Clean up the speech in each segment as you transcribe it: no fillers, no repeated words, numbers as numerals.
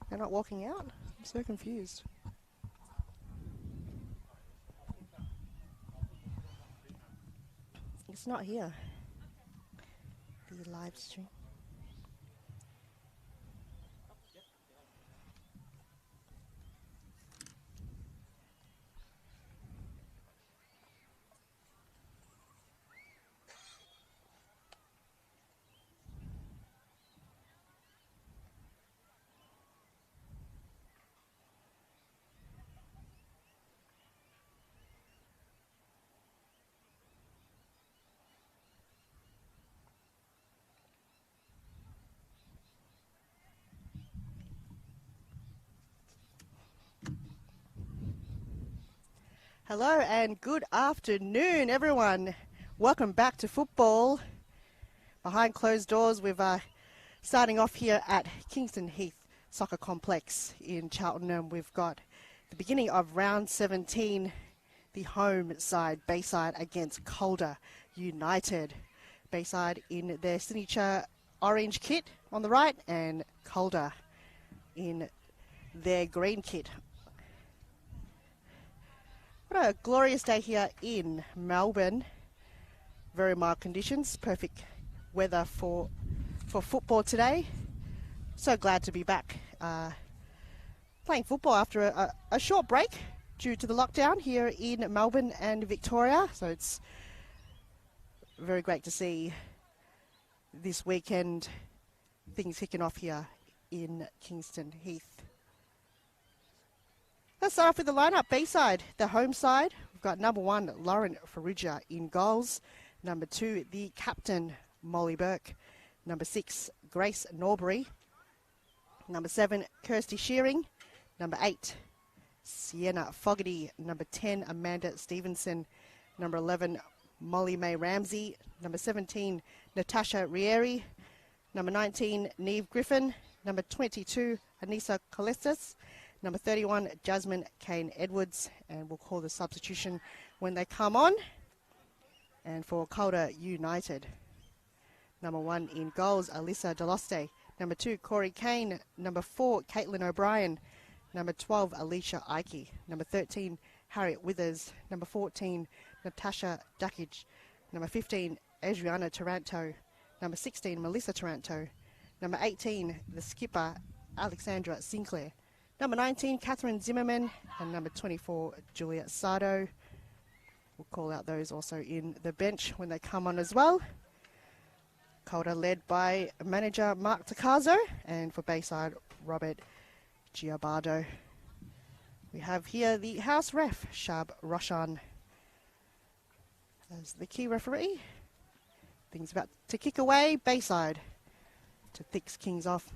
They're not walking out? I'm so confused. It's not here. The live stream. Hello and good afternoon, everyone. Welcome back to football. Behind closed doors, we're starting off here at Kingston Heath Soccer Complex in Cheltenham. We've got the beginning of round 17, the home side, Bayside against Calder United. Bayside in their signature orange kit on the right and Calder in their green kit. What a glorious day here in Melbourne. Very mild conditions, perfect weather for football today. So glad to be back playing football after a short break due to the lockdown here in Melbourne and Victoria. So it's very great to see this weekend things kicking off here in Kingston Heath. Let's start off with the lineup. Bayside, the home side. We've got number 1, Lauren Farrugia in goals. Number 2, the captain, Molly Burke. Number 6, Grace Norbury. Number 7, Kirsty Shearing. Number 8, Sienna Fogarty. Number 10, Amanda Stevenson. Number 11, Molly May Ramsey. Number 17, Natasha Rieri. Number 19, Neve Griffin. Number 22, Anissa Colestis. Number 31, Jasmine Kane Edwards, and we'll call the substitution when they come on. And for Calder United, number 1 in goals, Alyssa Deloste. Number 2, Corey Kane. Number 4, Caitlin O'Brien. Number 12, Alicia Ike. Number 13, Harriet Withers. Number 14, Natasha Duckage. Number 15, Adriana Taranto. Number 16, Melissa Taranto. Number 18, the skipper, Alexandra Sinclair. Number 19, Catherine Zimmerman, and number 24, Julia Sardo. We'll call out those also in the bench when they come on as well. Calder led by manager Mark Takazo, and for Bayside, Robert Giabardo. We have here the house ref, Shab Roshan, as the key referee. Things about to kick away, Bayside to fix Kings off.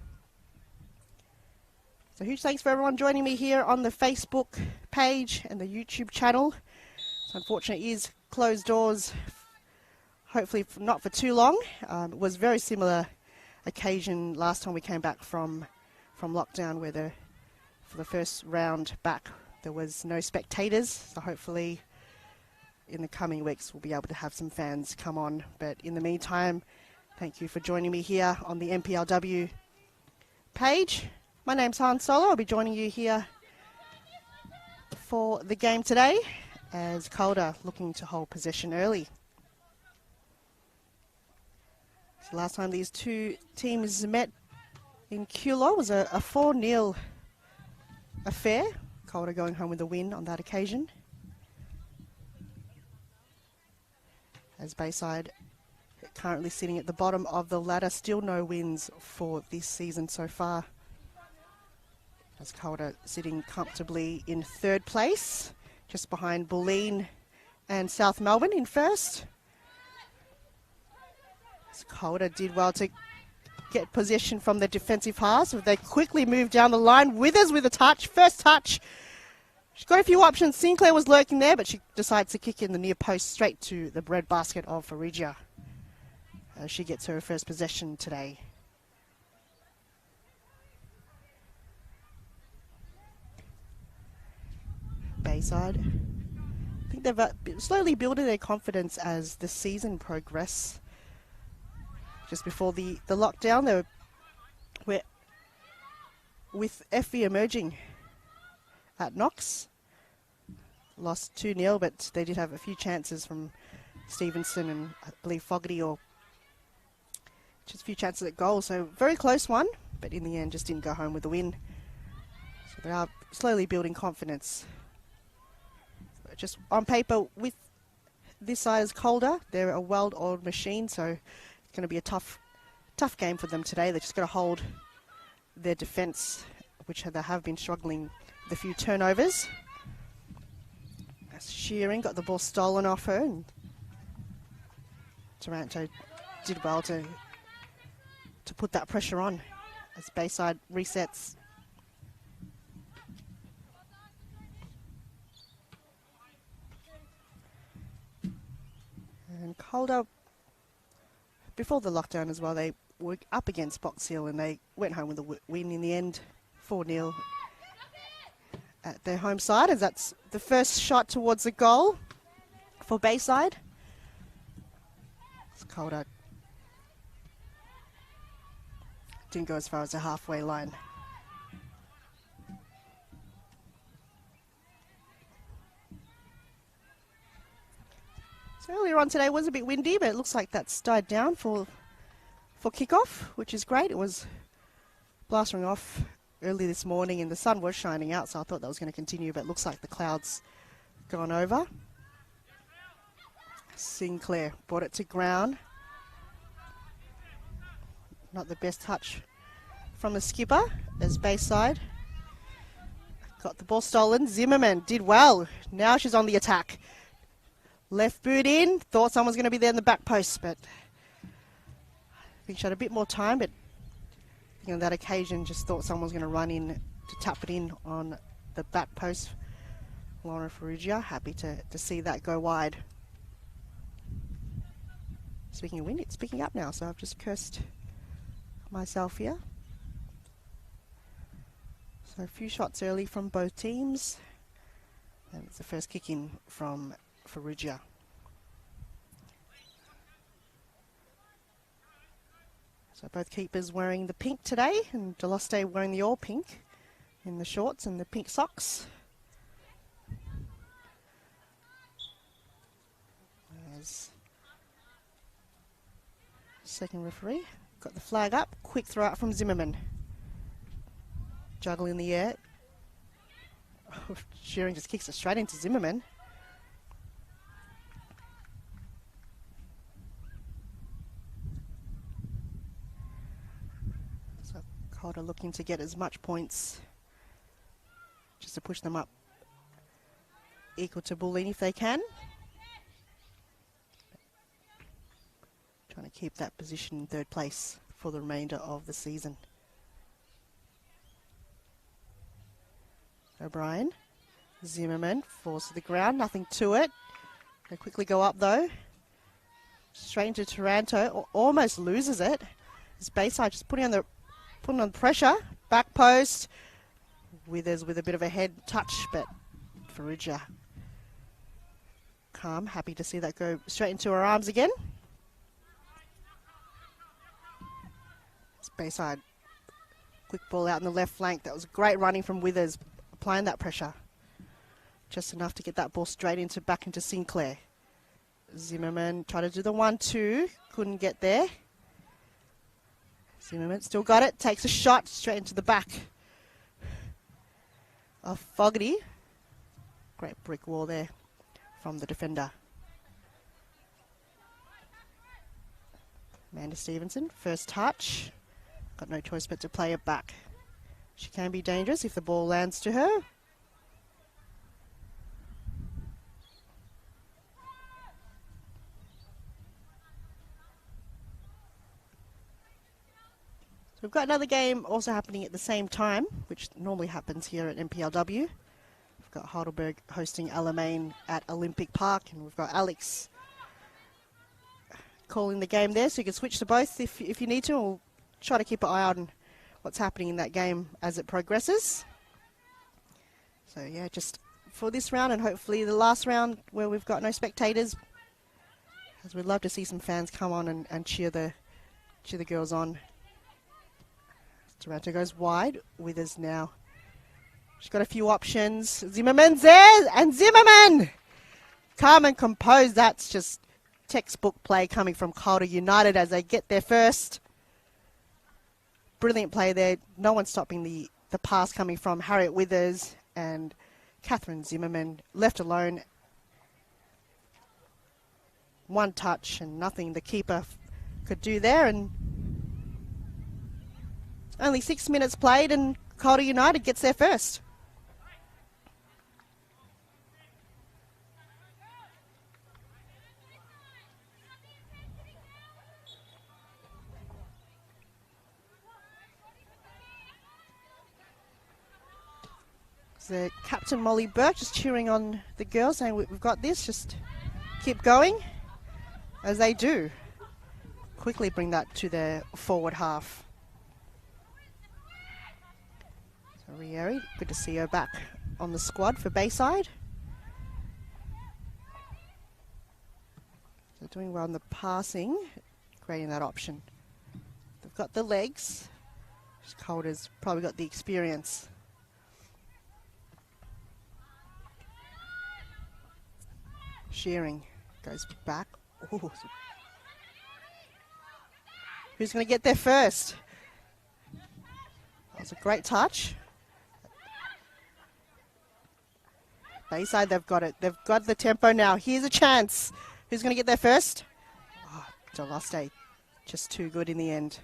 So huge thanks for everyone joining me here on the Facebook page and the YouTube channel. So unfortunately it is closed doors, hopefully not for too long. It was a very similar occasion last time we came back from lockdown, where for the first round back there was no spectators. So hopefully in the coming weeks we'll be able to have some fans come on. But in the meantime, thank you for joining me here on the NPLW page. My name's Han Solo. I'll be joining you here for the game today, as Calder looking to hold possession early. So last time these two teams met in Kewlaw was a 4-0 affair. Calder going home with a win on that occasion, as Bayside currently sitting at the bottom of the ladder. Still no wins for this season so far, as Calder sitting comfortably in 3rd place, just behind Bulleen and South Melbourne in 1st. As Calder did well to get possession from the defensive half, so they quickly moved down the line. Withers with a touch, first touch. She's got a few options. Sinclair was lurking there, but she decides to kick in the near post straight to the bread basket of Farrugia. She gets her first possession today. Bayside, I think they've slowly building their confidence as the season progresses. Just before the lockdown, they were with FV emerging at Knox. Lost 2-0, but they did have a few chances from Stevenson and I believe Fogarty, or just a few chances at goal. So very close one, but in the end just didn't go home with the win. So they are slowly building confidence. But just on paper with this side is Calder. They're a well-oiled machine, so it's going to be a tough game for them today. They're just going to hold their defence, which they have been struggling with a few turnovers. Shearing got the ball stolen off her, and Taranto did well to put that pressure on as Bayside resets. And Calder, before the lockdown as well, they were up against Box Hill and they went home with a win in the end, 4-0 at their home side, as that's the first shot towards the goal for Bayside. It's Calder. Didn't go as far as the halfway line. So earlier on today was a bit windy, but it looks like that's died down for kickoff, which is great. It was blastering off early this morning and the sun was shining out, so I thought that was going to continue, but it looks like the clouds gone over. Sinclair brought it to ground. Not the best touch from the skipper as Bayside got the ball stolen. Zimmerman did well. Now she's on the attack. Left boot in. Thought someone was going to be there in the back post, but I think she had a bit more time, but on that occasion just thought someone was going to run in to tap it in on the back post. Lauren Ferrugia, happy to see that go wide. Speaking of wind, it's picking up now, so I've just cursed myself here. So a few shots early from both teams, and it's the first kick in from Ferrugia. So both keepers wearing the pink today, and Deloste wearing the all pink in the shorts and the pink socks. There's second referee. Got the flag up. Quick throw out from Zimmerman. Juggle in the air. Oh, Shearing just kicks it straight into Zimmerman. So Calder looking to get as much points just to push them up equal to Bulleen if they can. Trying to keep that position in third place for the remainder of the season. O'Brien, Zimmerman falls to the ground, nothing to it. They quickly go up though. Straight into Taranto, almost loses it. It's Bayside just putting on the pressure. Back post. Withers with a bit of a head touch, but Ferrugia calm, happy to see that go straight into her arms again. It's Bayside. Quick ball out in the left flank. That was great running from Withers, applying that pressure. Just enough to get that ball straight back into Sinclair. Zimmerman tried to do the 1-2. Couldn't get there. Zimmerman still got it. Takes a shot straight into the back of Fogarty. Great brick wall there from the defender. Amanda Stevenson, first touch. Got no choice but to play it back. She can be dangerous if the ball lands to her. So we've got another game also happening at the same time, which normally happens here at NPLW. We've got Heidelberg hosting Alamein at Olympic Park, and we've got Alex calling the game there, so you can switch to both if you need to. We'll try to keep an eye on what's happening in that game as it progresses. So yeah, just for this round and hopefully the last round where we've got no spectators, as we'd love to see some fans come on and cheer the girls on. Taranto goes wide. Withers now. She's got a few options. Zimmerman's there, and Zimmerman! Calm and composed. That's just textbook play coming from Calder United as they get there first. Brilliant play there. No one stopping the pass coming from Harriet Withers and Catherine Zimmerman. Left alone. One touch and nothing the keeper could do there. And only 6 minutes played and Calder United gets there first. The captain, Molly Burke, just cheering on the girls, saying we've got this, just keep going, as they do. Quickly bring that to their forward half. So Rieri, good to see her back on the squad for Bayside. So doing well in the passing, creating that option. They've got the legs. Calder's probably got the experience. Shearing goes back. Ooh. Who's going to get there first? That was a great touch. Bayside, they've got it. They've got the tempo now. Here's a chance. Who's going to get there first? Oh, Delaste, just too good in the end.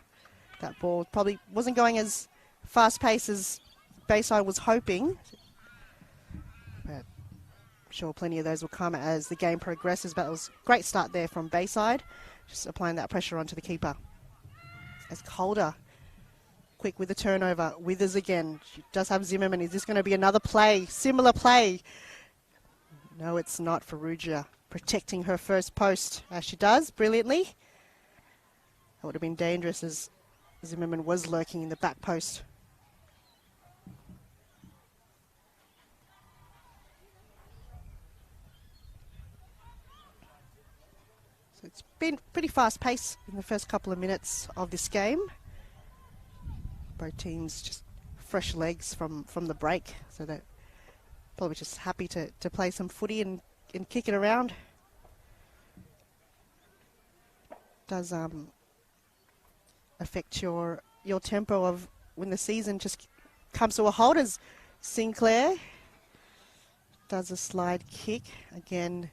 That ball probably wasn't going as fast-paced as Bayside was hoping. But sure, plenty of those will come as the game progresses, but it was a great start there from Bayside, just applying that pressure onto the keeper. As Calder, quick with the turnover, Withers again. She does have Zimmerman. Is this going to be another play, similar play? No, it's not. Ferrugia protecting her first post, as she does, brilliantly. That would have been dangerous as Zimmerman was lurking in the back post. It's been pretty fast paced in the first couple of minutes of this game. Both teams just fresh legs from the break, so they're probably just happy to play some footy and kick it around. Does affect your tempo of when the season just comes to a halt, as Sinclair does a slide kick again.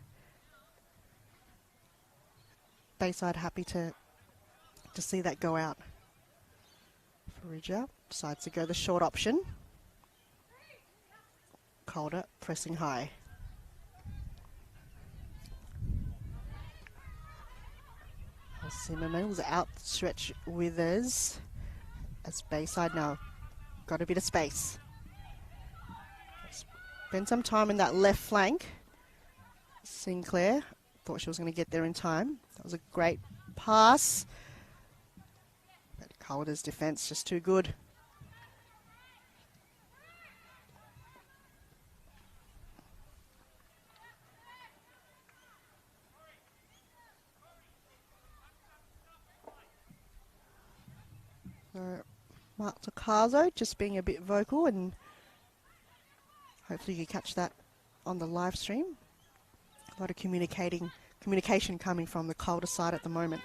Bayside happy to see that go out. Ferrugia decides to go the short option. Calder pressing high. Zimmerman was outstretched Withers as Bayside now got a bit of space. Spend some time in that left flank. Sinclair thought she was going to get there in time. That was a great pass. But Calder's defence just too good. So Mark Tocazo just being a bit vocal, and hopefully you catch that on the live stream. A lot of communication coming from the Calder side at the moment.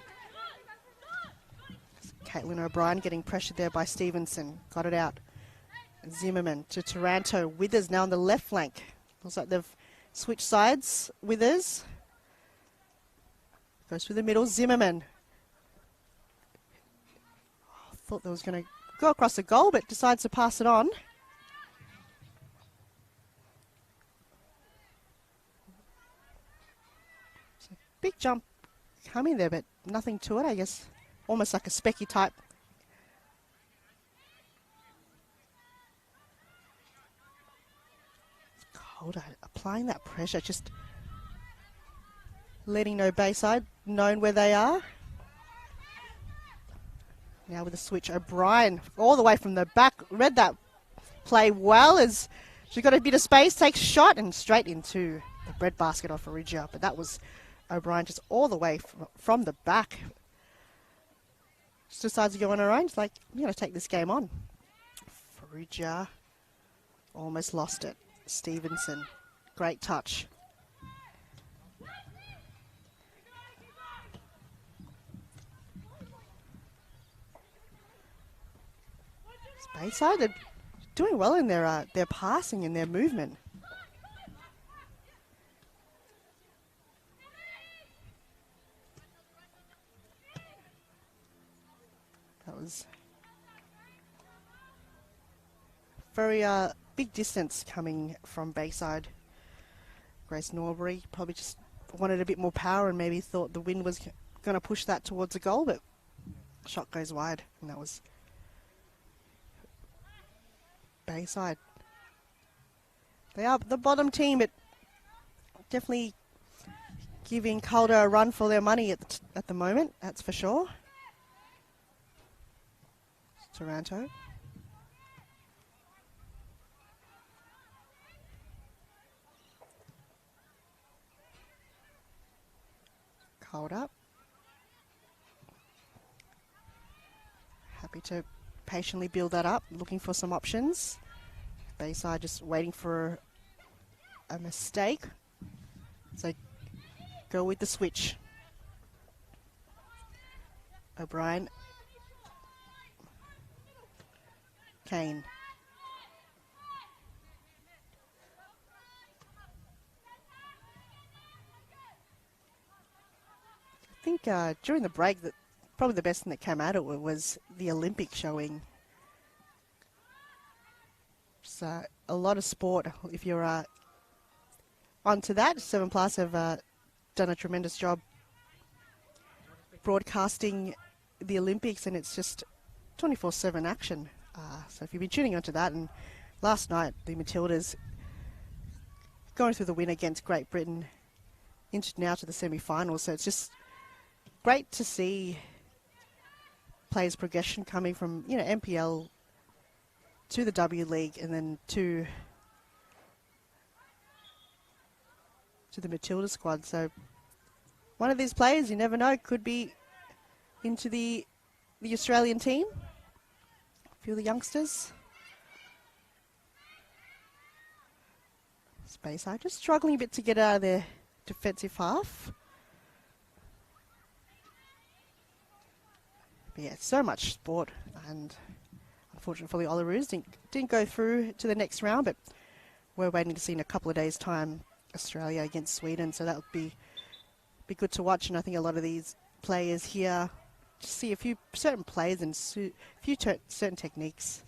Caitlin O'Brien getting pressured there by Stevenson. Got it out. Zimmerman to Taranto. Withers now on the left flank. Looks like they've switched sides. Withers goes through the middle. Zimmerman. Oh, thought that was going to go across the goal, but decides to pass it on. Big jump coming there, but nothing to it, I guess. Almost like a specky type. Calder applying that pressure, just letting no Bayside, knowing where they are. Now with a switch, O'Brien all the way from the back. Read that play well as she got a bit of space, takes a shot and straight into the breadbasket of Ferrugia. But that was O'Brien just all the way from the back. Just decides to go on her own. It's like, I'm going to take this game on. Rudja almost lost it. Stevenson, great touch. Bayside, they're doing well in their passing and their movement. That was very big distance coming from Bayside. Grace Norbury probably just wanted a bit more power and maybe thought the wind was going to push that towards a goal, but shot goes wide, and that was Bayside. They are the bottom team, but definitely giving Calder a run for their money at the moment, that's for sure. Toronto. Calder. Happy to patiently build that up, looking for some options. Bayside just waiting for a mistake. So go with the switch. O'Brien. Kane. I think during the break, that probably the best thing that came out of it was the Olympic showing. So a lot of sport. If you're onto that, 7plus have done a tremendous job broadcasting the Olympics, and it's just 24/7 action. So if you've been tuning onto that, and last night the Matildas going through the win against Great Britain into now to the semi-finals, so it's just great to see players' progression coming from NPL to the W League and then to the Matilda squad. So one of these players, you never know, could be into the Australian team. A few of the youngsters. Bayside just struggling a bit to get out of their defensive half. But yeah, so much sport, and unfortunately for the Ollaroos, didn't go through to the next round, but we're waiting to see in a couple of days' time Australia against Sweden, so that would be good to watch. And I think a lot of these players here just see a few certain plays and certain techniques.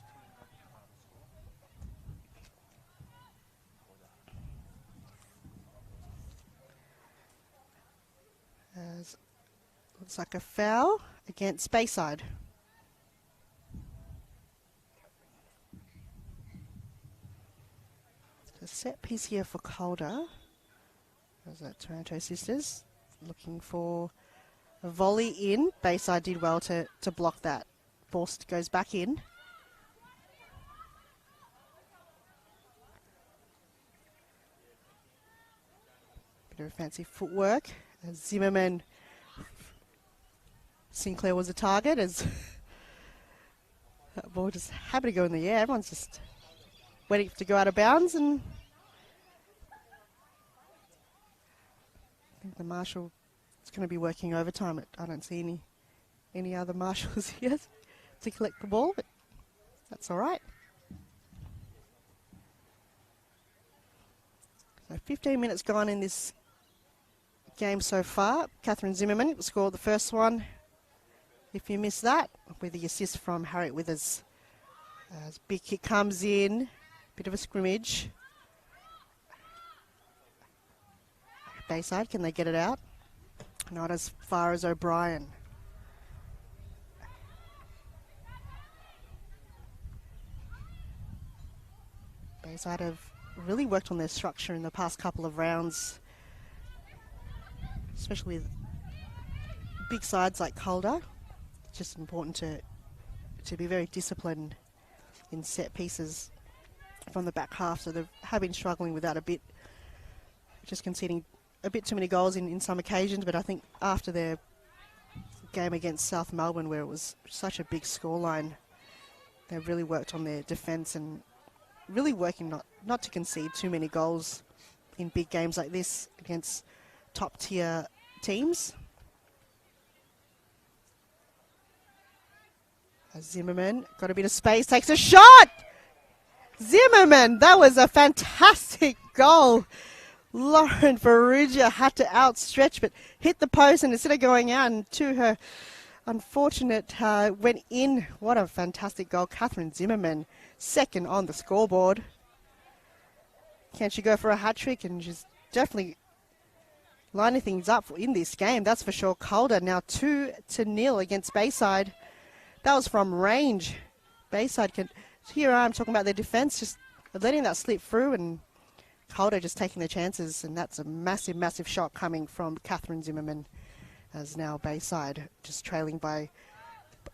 As looks like a foul against Bayside. A set piece here for Calder. There's that Toronto Sisters looking for a volley in. Bayside did well to block that. Ball goes back in. Bit of fancy footwork. As Zimmerman, Sinclair was a target as that ball just happened to go in the air. Everyone's just waiting to go out of bounds, and I think the marshal is going to be working overtime. I don't see any other marshals here to collect the ball, but that's all right. So 15 minutes gone in this game so far. Catherine Zimmerman scored the first one. If you missed that, with the assist from Harriet Withers. As big kick comes in, bit of a scrimmage. Bayside, can they get it out? Not as far as O'Brien. Bayside have really worked on their structure in the past couple of rounds, especially with big sides like Calder. It's just important to be very disciplined in set pieces from the back half. So they have been struggling with that a bit, just conceding a bit too many goals in some occasions. But I think after their game against South Melbourne, where it was such a big scoreline, They've really worked on their defence and really working not to concede too many goals in big games like this against top-tier teams. Zimmerman got a bit of space, takes a shot! Zimmerman, that was a fantastic goal. Lauren Ferrugia had to outstretch but hit the post, and instead of going out and to her unfortunate went in. What a fantastic goal. Catherine Zimmerman, second on the scoreboard. Can she go for a hat-trick? And she's definitely lining things up in this game, that's for sure. Calder now 2-0 against Bayside. That was from range. Bayside can... Here I am talking about their defence, just letting that slip through, and Calder just taking their chances, and that's a massive, massive shot coming from Catherine Zimmerman, as now Bayside just trailing by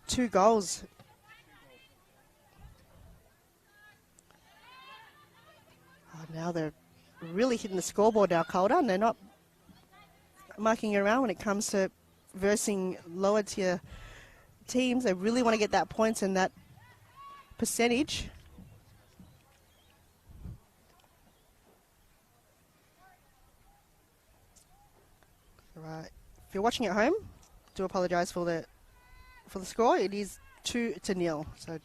2 goals. Oh, now they're really hitting the scoreboard now, Calder, and they're not mucking around when it comes to versing lower tier teams. They really want to get that points and that percentage. Right. If you're watching at home, do apologise for the score. It is 2-0. So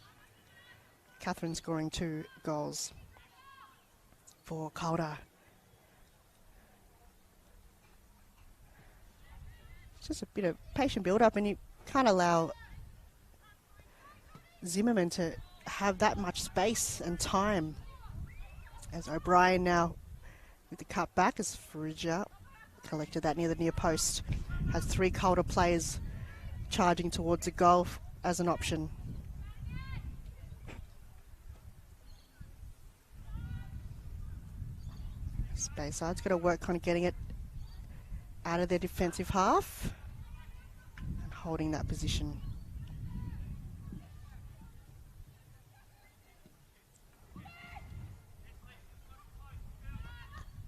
Catherine scoring 2 goals for Calder. It's just a bit of patient build-up, and you can't allow Zimmerman to have that much space and time. As O'Brien now with the cut back as Farija collected that near the near post. Has 3 Calder players charging towards a goal as an option. Bayside's got to work kind of getting it out of their defensive half and holding that position.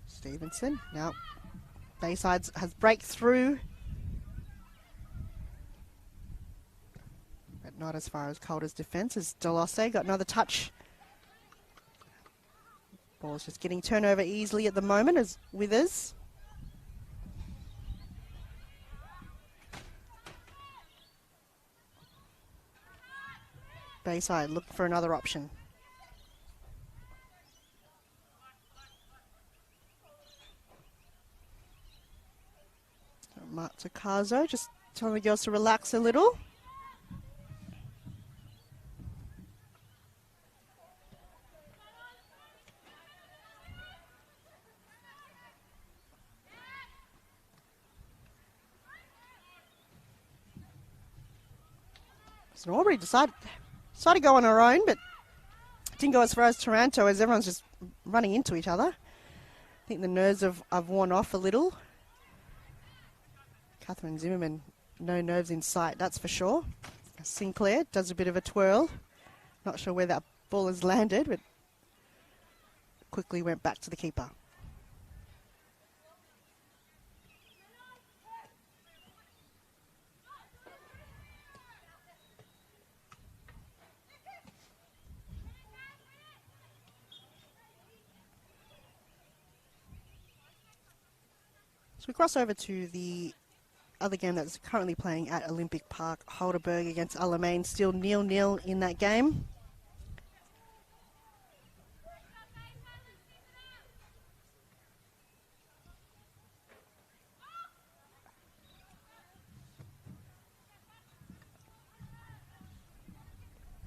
Stevenson, now Bayside has breakthrough, but not as far as Calder's defence. As Delose got another touch. Ball's just getting turned over easily at the moment as Withers. Bayside looking for another option. Matsukazo just telling the girls to relax a little. So Aubrey decided to go on her own, but didn't go as far as Taranto, as everyone's just running into each other. I think the nerves have worn off a little. Catherine Zimmerman, no nerves in sight, that's for sure. Sinclair does a bit of a twirl. Not sure where that ball has landed, but quickly went back to the keeper. So we cross over to the other game that's currently playing at Olympic Park, Heidelberg against Alamein, still 0-0 in that game.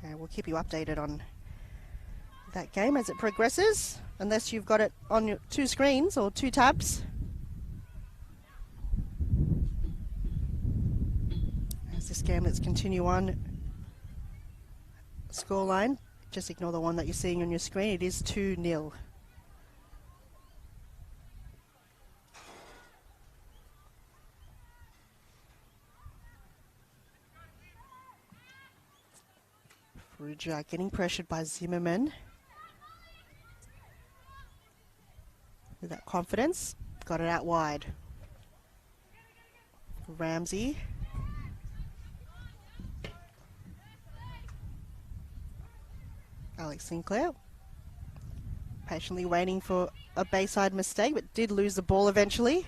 And we'll keep you updated on that game as it progresses, unless you've got it on your 2 screens or 2 tabs. This game, let's continue on. Scoreline, just ignore the one that you're seeing on your screen. It is 2-0. Ruja getting pressured by Zimmerman. With that confidence, got it out wide. Ramsey. Alex Sinclair patiently waiting for a Bayside mistake, but did lose the ball eventually.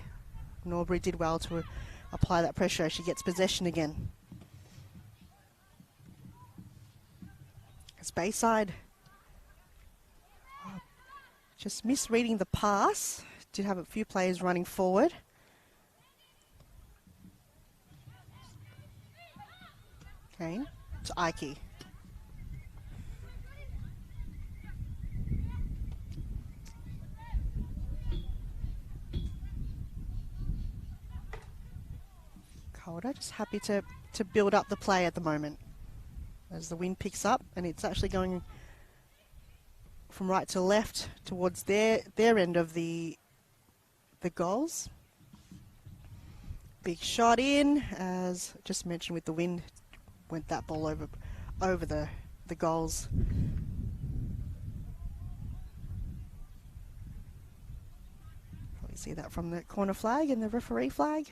Norbury did well to apply that pressure as she gets possession again. It's Bayside just misreading the pass. Did have a few players running forward. Kane to Ike. Calder just happy to build up the play at the moment as the wind picks up, and it's actually going from right to left towards their end of the goals. Big shot in, as just mentioned, with the wind went that ball over the goals. Probably see that from the corner flag and the referee flag.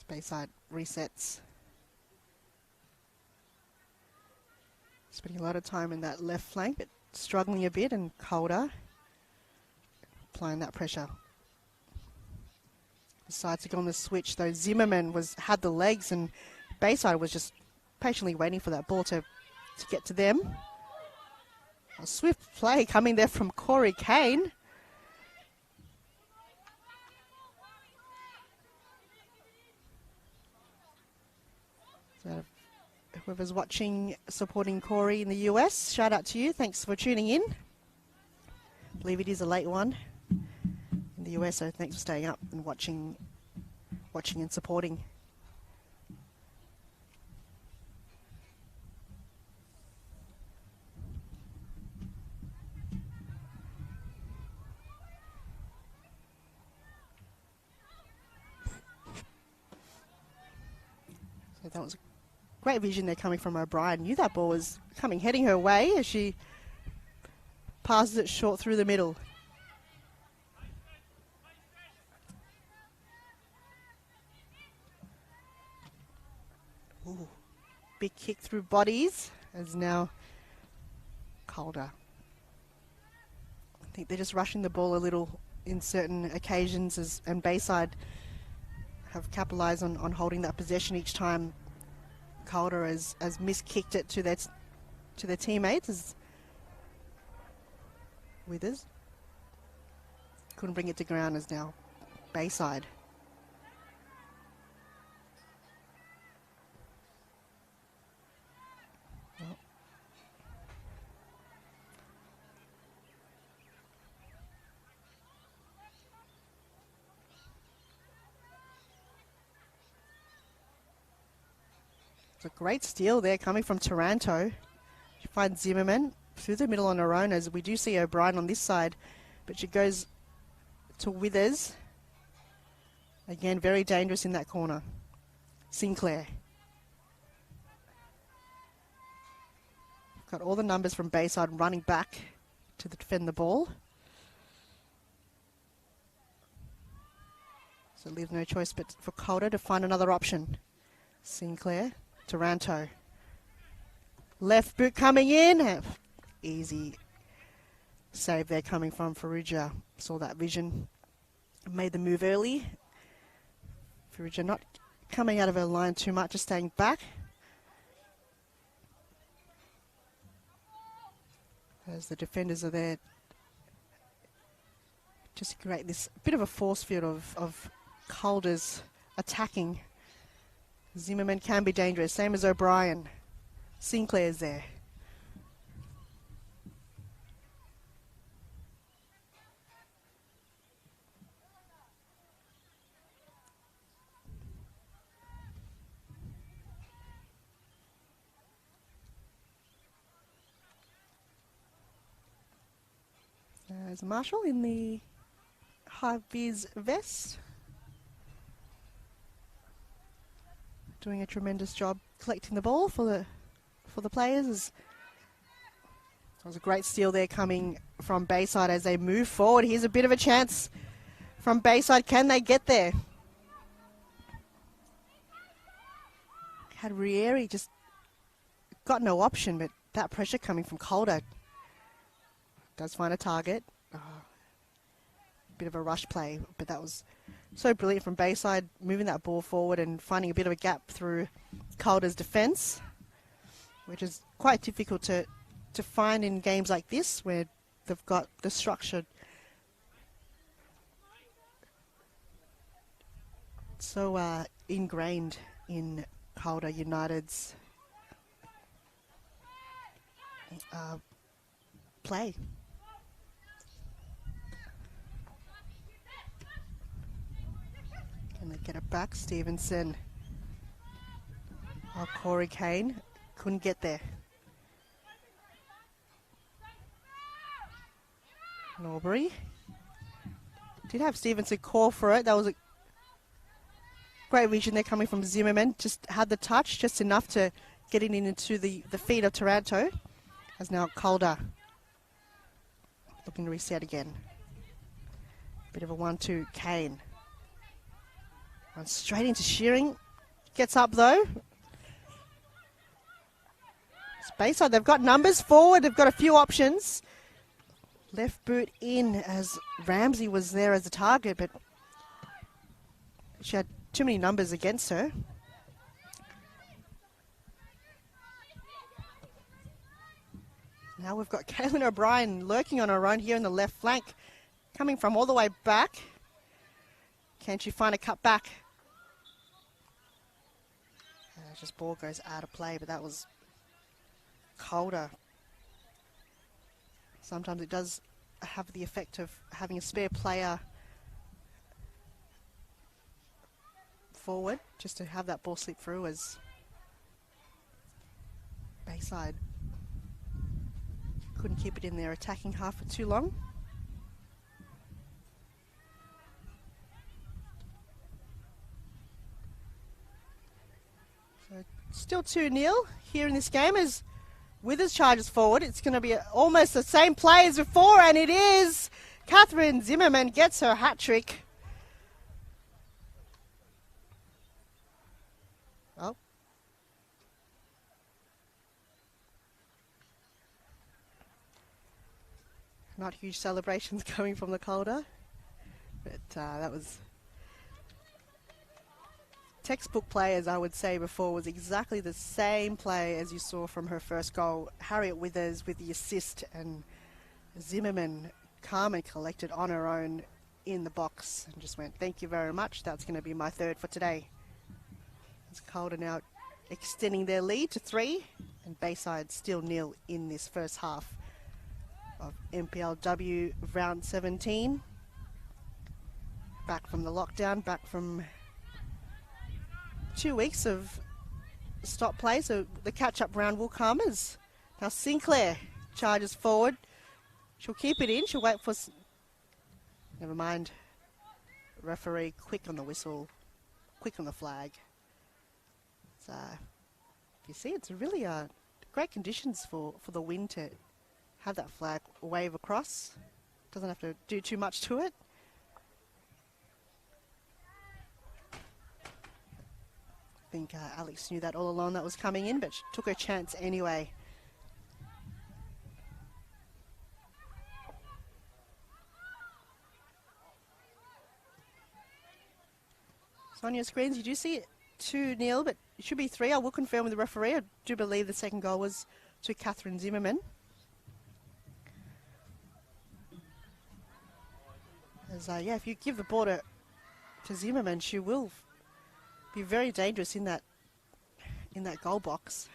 Bayside resets. Spending a lot of time in that left flank, but struggling a bit, and Calder applying that pressure. Decides to go on the switch, though Zimmerman had the legs, and Bayside was just patiently waiting for that ball to get to them. A swift play coming there from Corey Kane. So whoever's watching, supporting Corey in the US, shout out to you. Thanks for tuning in. I believe it is a late one in the US, so thanks for staying up and watching and supporting. So that was great vision there coming from O'Brien. Knew that ball was heading her way as she passes it short through the middle. Ooh, big kick through bodies as now Calder. I think they're just rushing the ball a little in certain occasions, and Bayside have capitalised on holding that possession each time. Calder has miskicked it to their teammates as Withers couldn't bring it to ground as now Bayside. Well, it's a great steal there coming from Taranto. She finds Zimmerman through the middle on her own, as we do see O'Brien on this side, but she goes to Withers. Again, very dangerous in that corner. Sinclair. Got all the numbers from Bayside running back to defend the ball. So leaves no choice but for Calder to find another option. Sinclair, Taranto. Left boot coming in. Easy save there coming from Farrugia. Saw that vision. Made the move early. Farrugia not coming out of her line too much, just staying back. As the defenders are there, just create this bit of a force field of Calder's attacking. Zimmerman can be dangerous, same as O'Brien. Sinclair's there. There's Marshall in the high-vis vest. Doing a tremendous job collecting the ball for the players. As That was a great steal there coming from Bayside as they move forward. Here's a bit of a chance from Bayside. Can they get there? Had Rieri just got no option, but that pressure coming from Calder does find a target. Bit of a rush play, but that was so brilliant from Bayside, moving that ball forward and finding a bit of a gap through Calder's defence, which is quite difficult to find in games like this where they've got the structure so ingrained in Calder United's play. Can they get it back? Stevenson. Oh, Corey Kane couldn't get there. Norbury. Did have Stevenson call for it. That was a great vision there coming from Zimmerman. Just had the touch, just enough to get it into the feet of Taranto. As now Calder looking to reset again. Bit of a 1-2. Kane. Runs straight into Shearing. Gets up though. It's Bayside. They've got numbers forward. They've got a few options. Left boot in as Ramsey was there as a target, but she had too many numbers against her. Now we've got Kaylin O'Brien lurking on her own here in the left flank, coming from all the way back. Can she find a cut back? Just ball goes out of play, but that was Calder. Sometimes it does have the effect of having a spare player forward just to have that ball slip through as Bayside couldn't keep it in their attacking half for too long. So still 2-0 here in this game as Withers charges forward. It's going to be almost the same play as before, and it is. Catherine Zimmerman gets her hat trick. Oh. Not huge celebrations coming from the Calder, but that was textbook play, as I would say before, was exactly the same play as you saw from her first goal. Harriet Withers with the assist, and Zimmerman calm and collected on her own in the box and just went, thank you very much, that's going to be my third for today. As Calder now extending their lead to 3, and Bayside still 0 in this first half of NPLW round 17. Back from the lockdown, back from 2 weeks of stop play, so the catch-up round will come as now Sinclair charges forward. She'll keep it in. She'll wait for... Never mind. Referee quick on the whistle, quick on the flag. So, you see, it's really great conditions for the wind to have that flag wave across. Doesn't have to do too much to it. I think Alex knew that all along that was coming in, but she took her chance anyway. So on your screens, you do see it 2-0, but it should be 3. I will confirm with the referee. I do believe the second goal was to Catherine Zimmerman. As yeah, if you give the ball to Zimmerman, she will be very dangerous in that goal box.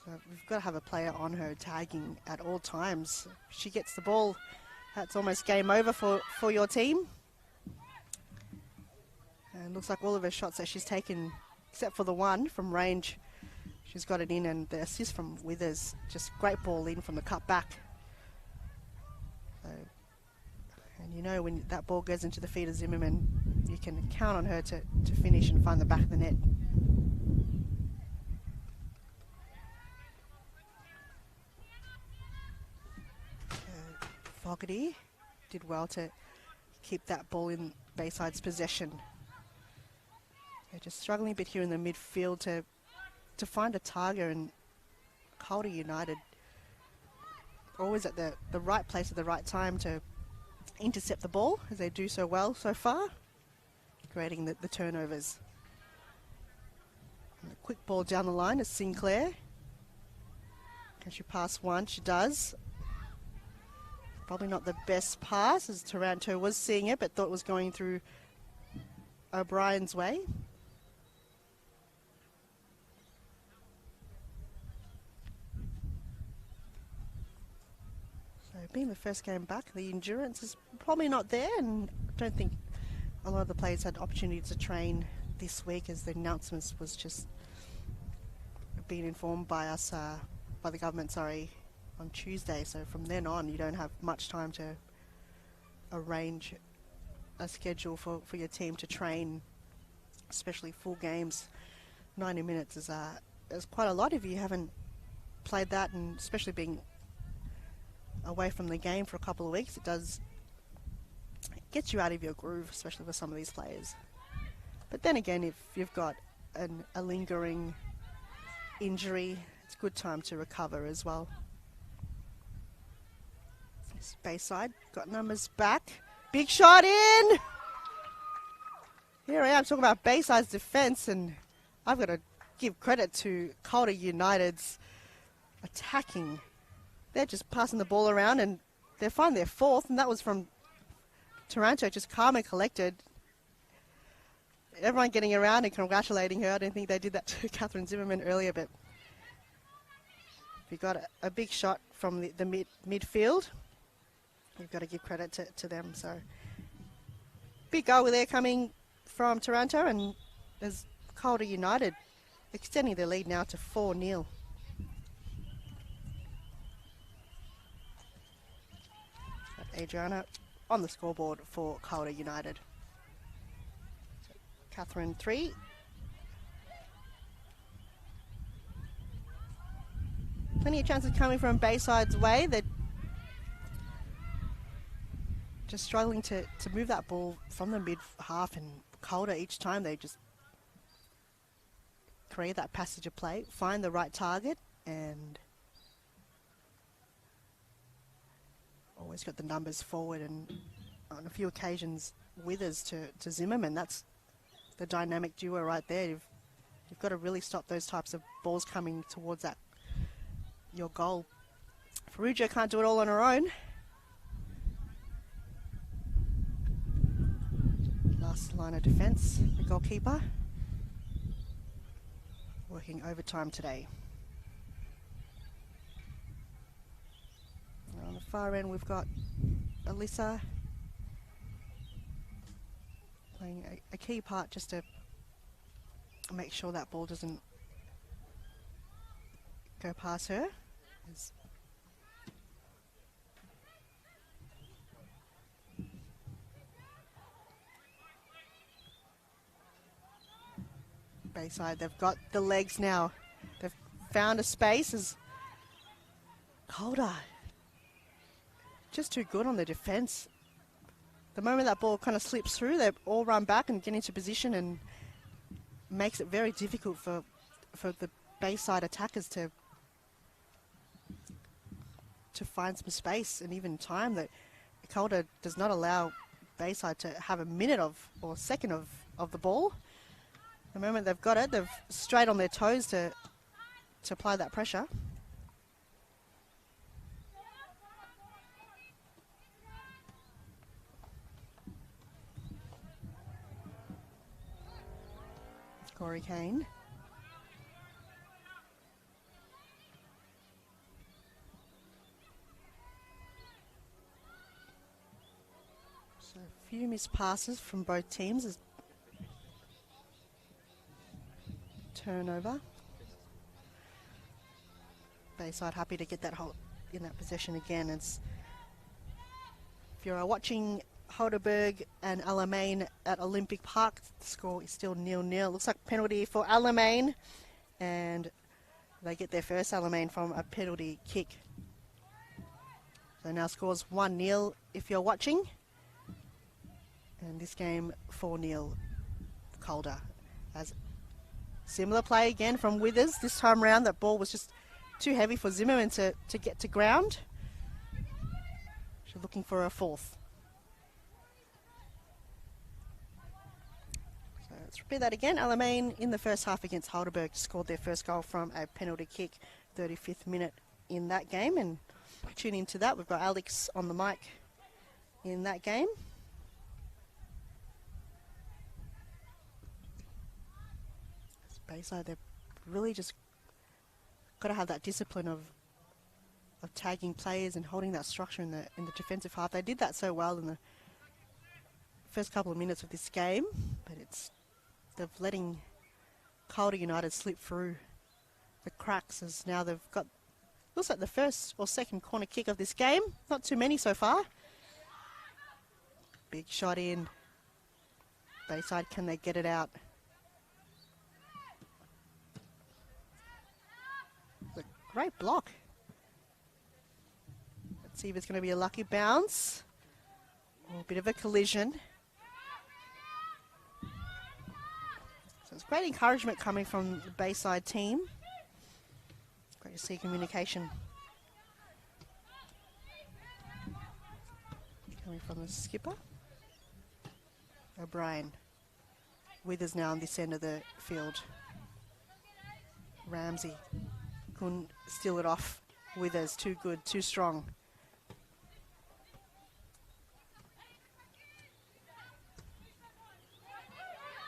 So we've got to have a player on her tagging at all times. If she gets the ball, that's almost game over for your team. And looks like all of her shots that she's taken, except for the one from range, she's got it in, and the assist from Withers, just great ball in from the cut back. So, and you know when that ball goes into the feet of Zimmerman, you can count on her to finish and find the back of the net. Fogarty did well to keep that ball in Bayside's possession. They're just struggling a bit here in the midfield to find a target, and Calder United always at the right place at the right time to intercept the ball, as they do so well so far, creating the turnovers. And a quick ball down the line is Sinclair. Can she pass one? She does. Probably not the best pass, as Taranto was seeing it, but thought it was going through O'Brien's way. So being the first game back, the endurance is probably not there, and I don't think a lot of the players had opportunity to train this week, as the announcements was just being informed by us, by the government, sorry, on Tuesday. So from then on, you don't have much time to arrange a schedule for your team to train, especially full games. 90 minutes is quite a lot if you haven't played that, and especially being away from the game for a couple of weeks, it gets you out of your groove, especially for some of these players. But then again, if you've got a lingering injury, it's a good time to recover as well. Bayside got numbers back. Big shot in! Here I am talking about Bayside's defence, and I've got to give credit to Calder United's attacking. They're just passing the ball around, and they're finding their fourth, and that was from Taranto, just calm and collected. Everyone getting around and congratulating her. I don't think they did that to Catherine Zimmerman earlier, but if you got a big shot from the midfield, you've got to give credit to them. So big goal there coming from Taranto, and as Calder United extending their lead now to 4-0. Adriana on the scoreboard for Calder United. So Catherine 3. Plenty of chances coming from Bayside's way. They're just struggling to move that ball from the mid-half, and Calder each time they just create that passage of play, find the right target, and always got the numbers forward, and on a few occasions Withers to Zimmerman. That's the dynamic duo right there. You've got to really stop those types of balls coming towards your goal. Ferrugia can't do it all on her own. Last line of defence, the goalkeeper. Working overtime today. On the far end, we've got Alyssa playing a key part just to make sure that ball doesn't go past her. Bayside, they've got the legs now. They've found a space as Calder just too good on the defence. The moment that ball kind of slips through, they all run back and get into position, and makes it very difficult for the Bayside attackers to find some space and even time. That Calder does not allow Bayside to have a minute or second of the ball. The moment they've got it, they're straight on their toes to apply that pressure. Corey Kane. So a few missed passes from both teams. As turnover. Bayside happy to get that hold in that possession again. If you're watching Heidelberg and Alamein at Olympic Park, the score is still 0-0. Looks like penalty for Alamein, and they get their first Alamein from a penalty kick. So now scores 1-0 if you're watching. And this game 4-0 Calder. As similar play again from Withers. This time round that ball was just too heavy for Zimmerman to get to ground. She's looking for a fourth. So let's repeat that again. Alamein in the first half against Heidelberg scored their first goal from a penalty kick, 35th minute in that game. And tune into that. We've got Alex on the mic in that game. Bayside, they've really just got to have that discipline of tagging players and holding that structure in the defensive half. They did that so well in the first couple of minutes of this game, but they're letting Calder United slip through the cracks as now they've got, looks like the first or second corner kick of this game. Not too many so far. Big shot in. Bayside, can they get it out? A great block. Let's see if it's going to be a lucky bounce or a bit of a collision. So it's great encouragement coming from the Bayside team. Great to see communication coming from the skipper. O'Brien. Withers now on this end of the field. Ramsey couldn't steal it off. Withers, too good, too strong.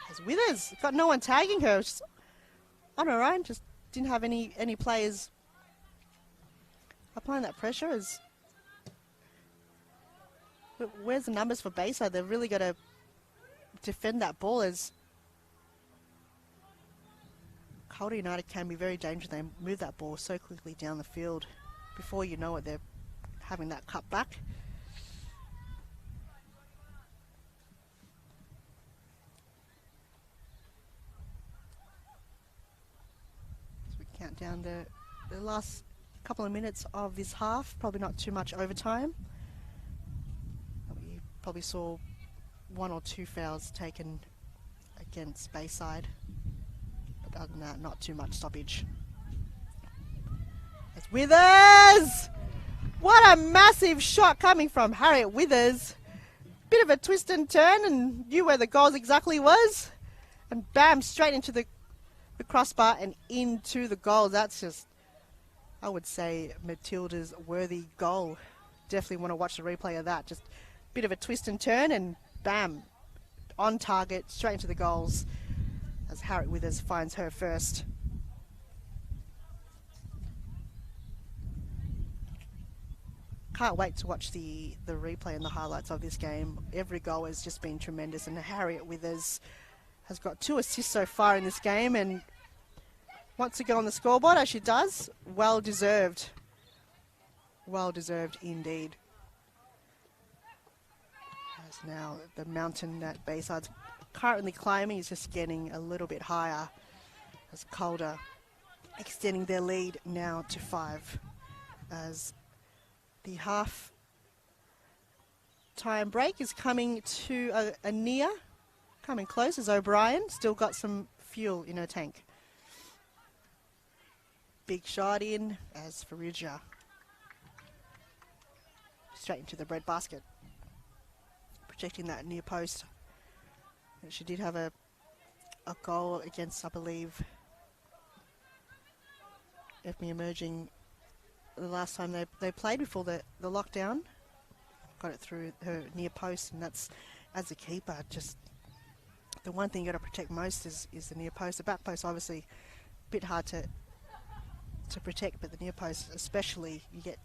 As Withers, got no one tagging her. She's on her own, just didn't have any players applying that pressure. Where's the numbers for Bayside? They've really got to defend that ball, as Calder United can be very dangerous. They move that ball so quickly down the field. Before you know it, they're having that cut back. As we count down the last couple of minutes of this half, probably not too much overtime. We probably saw 1 or 2 fouls taken against Bayside. But other than that, not too much stoppage. It's Withers! What a massive shot coming from Harriet Withers. Bit of a twist and turn, and knew where the goal exactly was. And bam, straight into the crossbar and into the goal. That's just, I would say, Matilda's worthy goal. Definitely want to watch the replay of that. Just a bit of a twist and turn, and bam, on target, straight into the goals, as Harriet Withers finds her first. Can't wait to watch the replay and the highlights of this game. Every goal has just been tremendous, and Harriet Withers has got 2 assists so far in this game, and wants to go on the scoreboard as she does. Well deserved. Well deserved indeed. As now the mountain that Bayside's currently climbing is just getting a little bit higher, as Calder extending their lead now to 5, as the half time break is coming to a near, coming close, as O'Brien still got some fuel in her tank. Big shot in as Farrugia straight into the bread basket, protecting that near post. And she did have a goal against, I believe, FME Emerging the last time they played before the lockdown. Got it through her near post, and that's, as a keeper, just the one thing you got to protect most is the near post. The back post, obviously, a bit hard to protect, but the near post especially, you get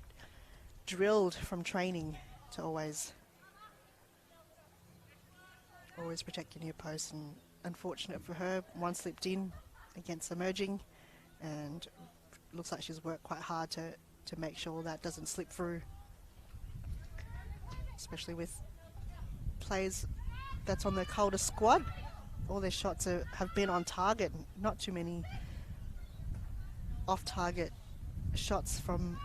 drilled from training to always protect your near post. And unfortunate for her, one slipped in against Emerging, and looks like she's worked quite hard to make sure that doesn't slip through, especially with players that's on the Calder squad. All their shots have been on target, not too many off target shots from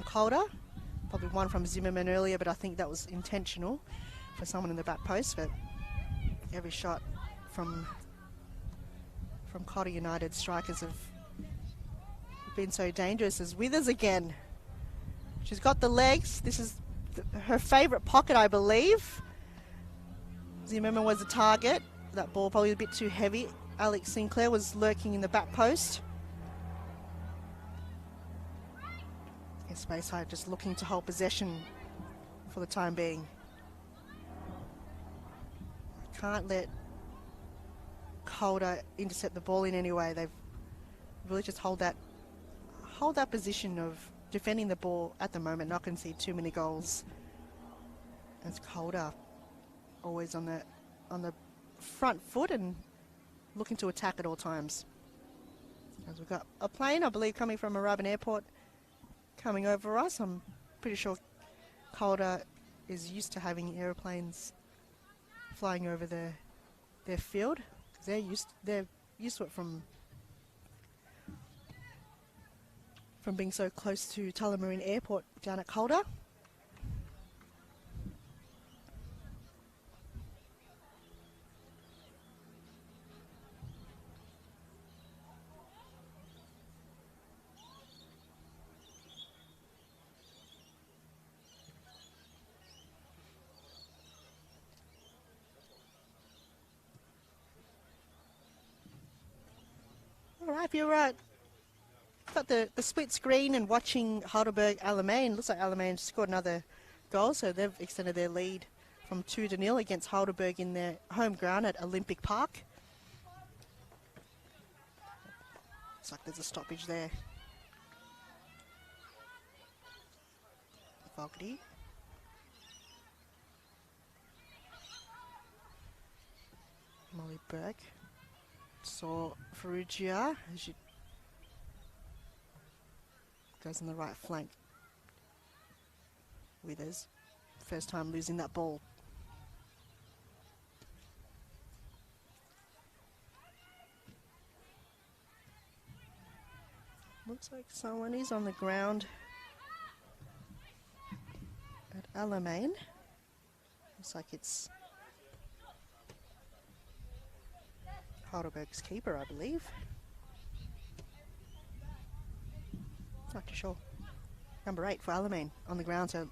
Calder. Probably one from Zimmerman earlier, but I think that was intentional for someone in the back post. But every shot from Calder United strikers have been so dangerous. As Withers again. She's got the legs. This is her favourite pocket, I believe. Zimmerman was the target. That ball probably a bit too heavy. Alex Sinclair was lurking in the back post. Yes, Bayside just looking to hold possession for the time being. Can't let Calder intercept the ball in any way. They've really just hold that position of defending the ball at the moment. Not going to see too many goals. As Calder always on the front foot and looking to attack at all times. As we've got a plane, I believe, coming from Moorabbin Airport coming over us. I'm pretty sure Calder is used to having airplanes flying over their field, because they're used to it from being so close to Tullamarine Airport down at Calder. All right, if you're got the split screen and watching Heidelberg Alamein, looks like Alamein scored another goal, so they've extended their lead from 2-0 against Heidelberg in their home ground at Olympic Park. Looks like there's a stoppage there. Fogarty. Molly Burke. Saw Ferrugia as she goes on the right flank. Withers. First time losing that ball. Looks like someone is on the ground at Alamein. Looks like it's Heidelberg's keeper, I believe. Not too sure. Number 8 for Alamein on the ground, so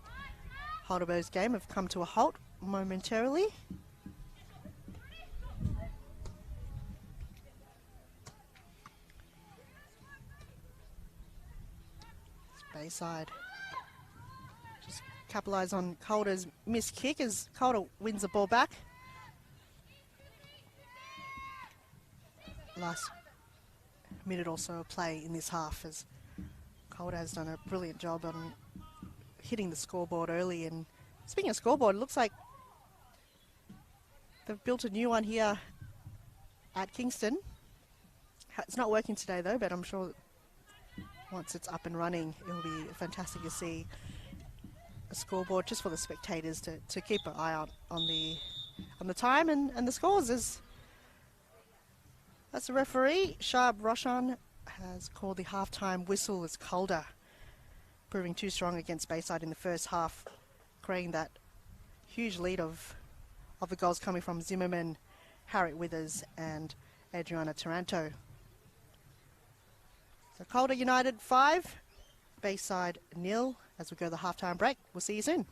Heidelberg's game have come to a halt momentarily. It's Bayside. Just capitalise on Calder's missed kick as Calder wins the ball back. Last minute or so of play in this half, as Calder has done a brilliant job on hitting the scoreboard early. And speaking of scoreboard, it looks like they've built a new one here at Kingston. It's not working today though, but I'm sure once it's up and running, it'll be fantastic to see a scoreboard just for the spectators to keep an eye out on the time and the scores. That's the referee. Shab Roshan has called the half-time whistle as Calder proving too strong against Bayside in the first half, creating that huge lead of the goals coming from Zimmerman, Harriet Withers and Adriana Taranto. So Calder United 5, Bayside 0 as we go to the half-time break. We'll see you soon.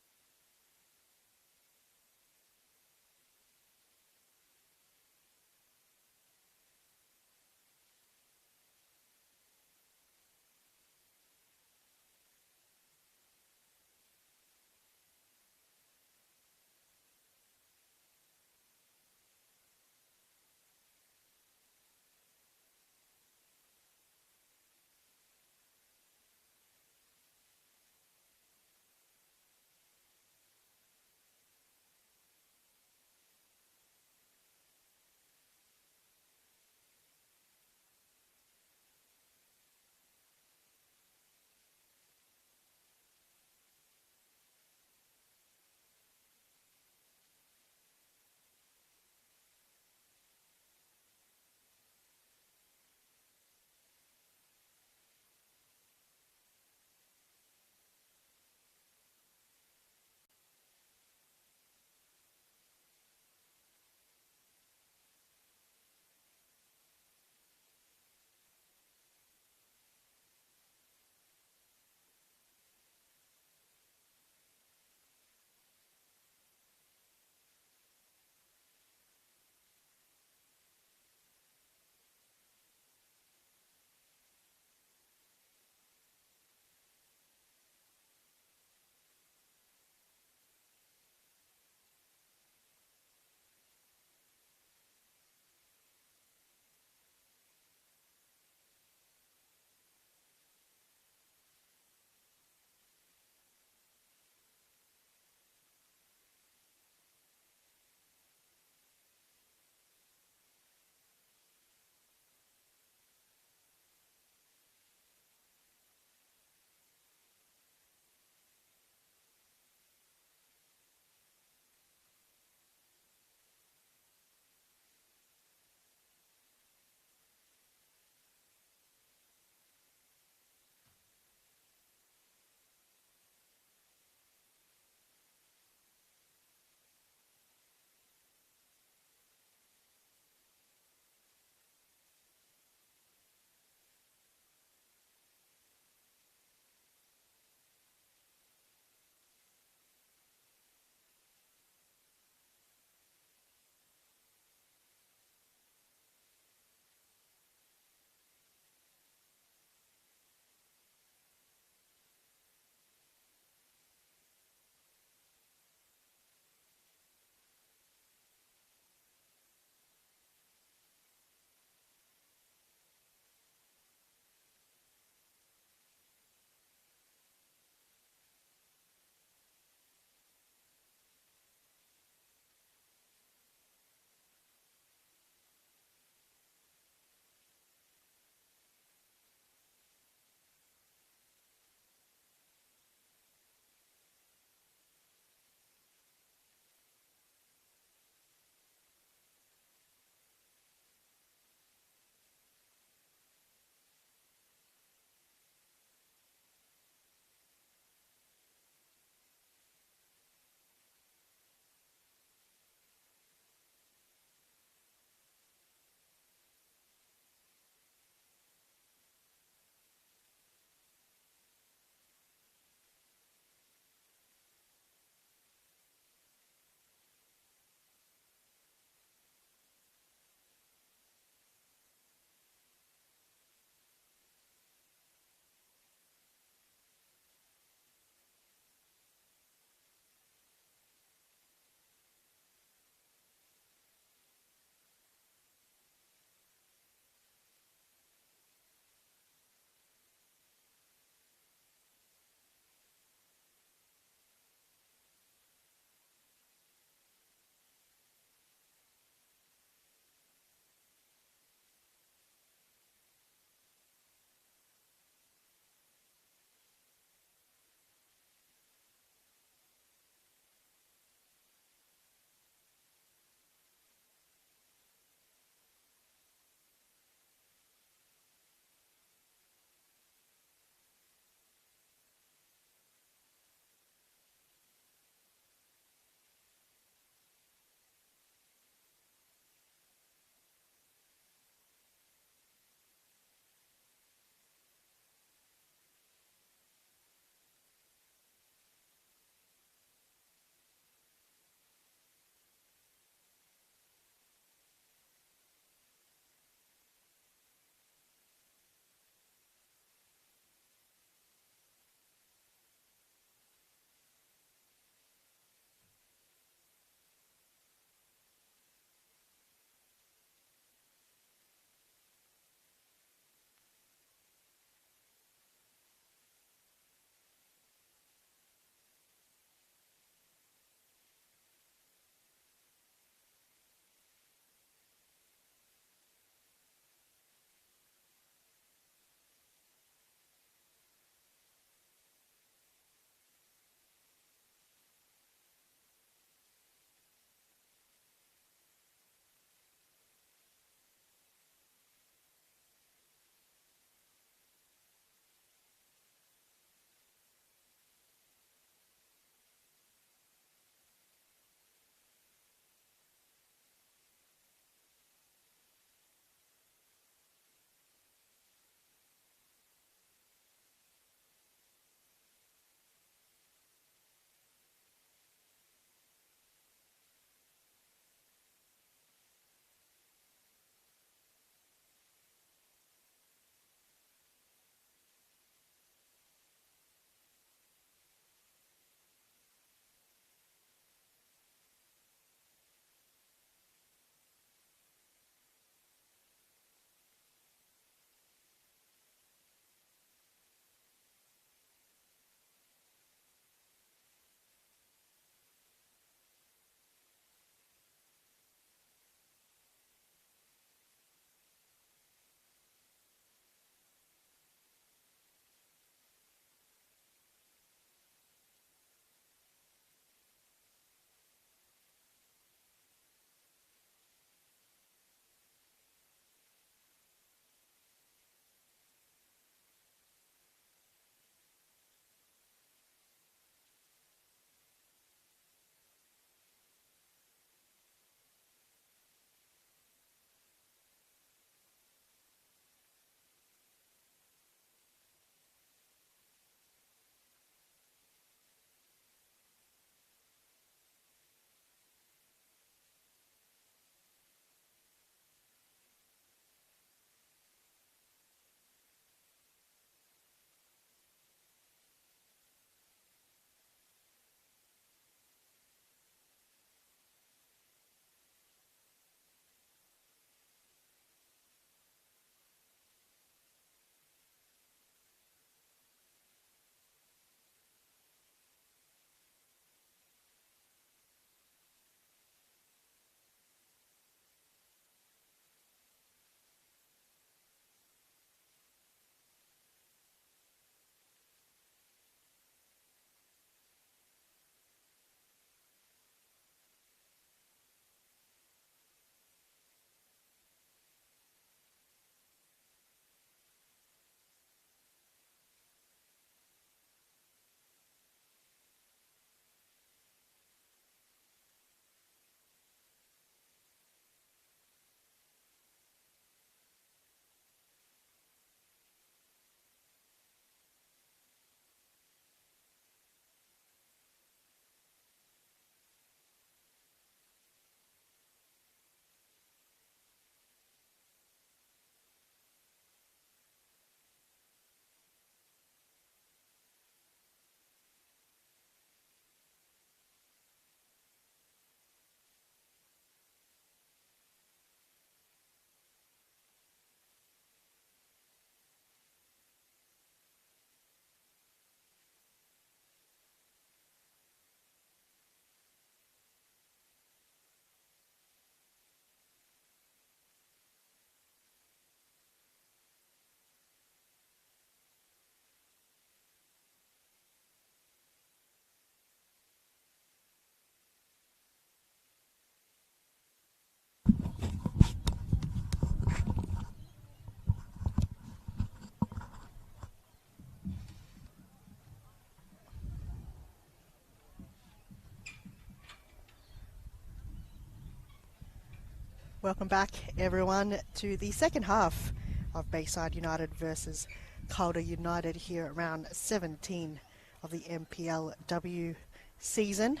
Welcome back, everyone, to the second half of Bayside United versus Calder United here at round 17 of the NPLW season.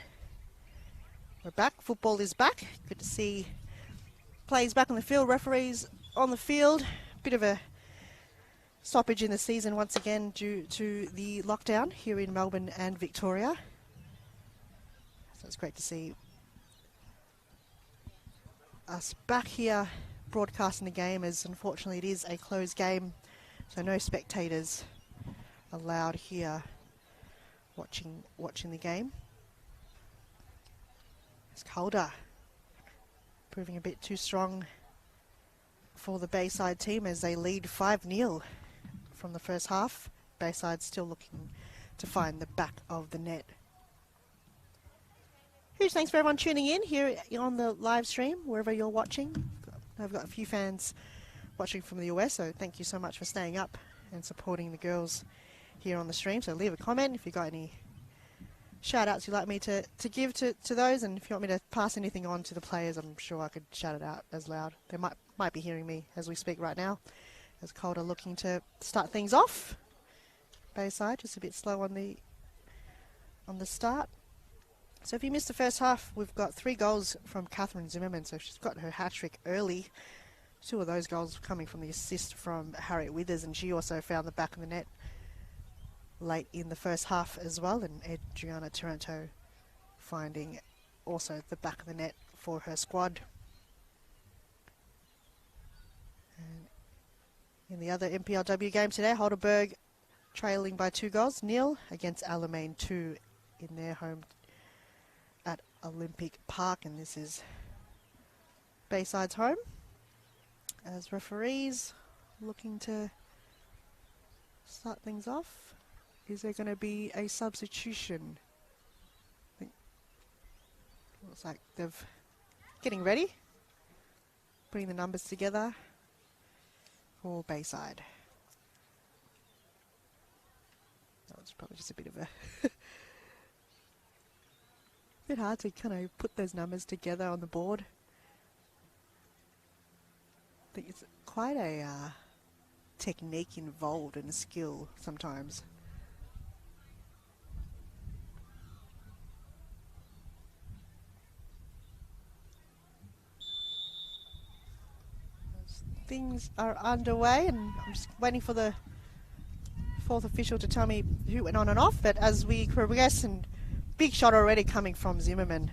We're back. Football is back. Good to see players back on the field, referees on the field. Bit of a stoppage in the season once again due to the lockdown here in Melbourne and Victoria. So it's great to see us back here broadcasting the game, as unfortunately it is a closed game, so no spectators allowed here watching the game. It's Calder proving a bit too strong for the Bayside team as they lead 5-0 from the first half. Bayside still looking to find the back of the net. Huge thanks for everyone tuning in here on the live stream, wherever you're watching. I've got a few fans watching from the US, so thank you so much for staying up and supporting the girls here on the stream. So leave a comment if you've got any shout-outs you'd like me to give to those, and if you want me to pass anything on to the players, I'm sure I could shout it out as loud. They might be hearing me as we speak right now, as Calder looking to start things off. Bayside just a bit slow on the start. So if you missed the first half, we've got 3 goals from Catherine Zimmerman, so she's got her hat-trick early. 2 of those goals coming from the assist from Harriet Withers, and she also found the back of the net late in the first half as well, and Adriana Taranto finding also the back of the net for her squad. And in the other NPLW game today, Heidelberg trailing by 2-0 against Alamein 2 in their home at Olympic Park, and this is Bayside's home. As referees looking to start things off, is there going to be a substitution? I think looks like they're getting ready, putting the numbers together for Bayside. That was probably just a bit of a bit hard to kind of put those numbers together on the board. I think it's quite a technique involved and a skill sometimes. Things are underway, and I'm just waiting for the 4th official to tell me who went on and off, but as we progress, and big shot already coming from Zimmerman.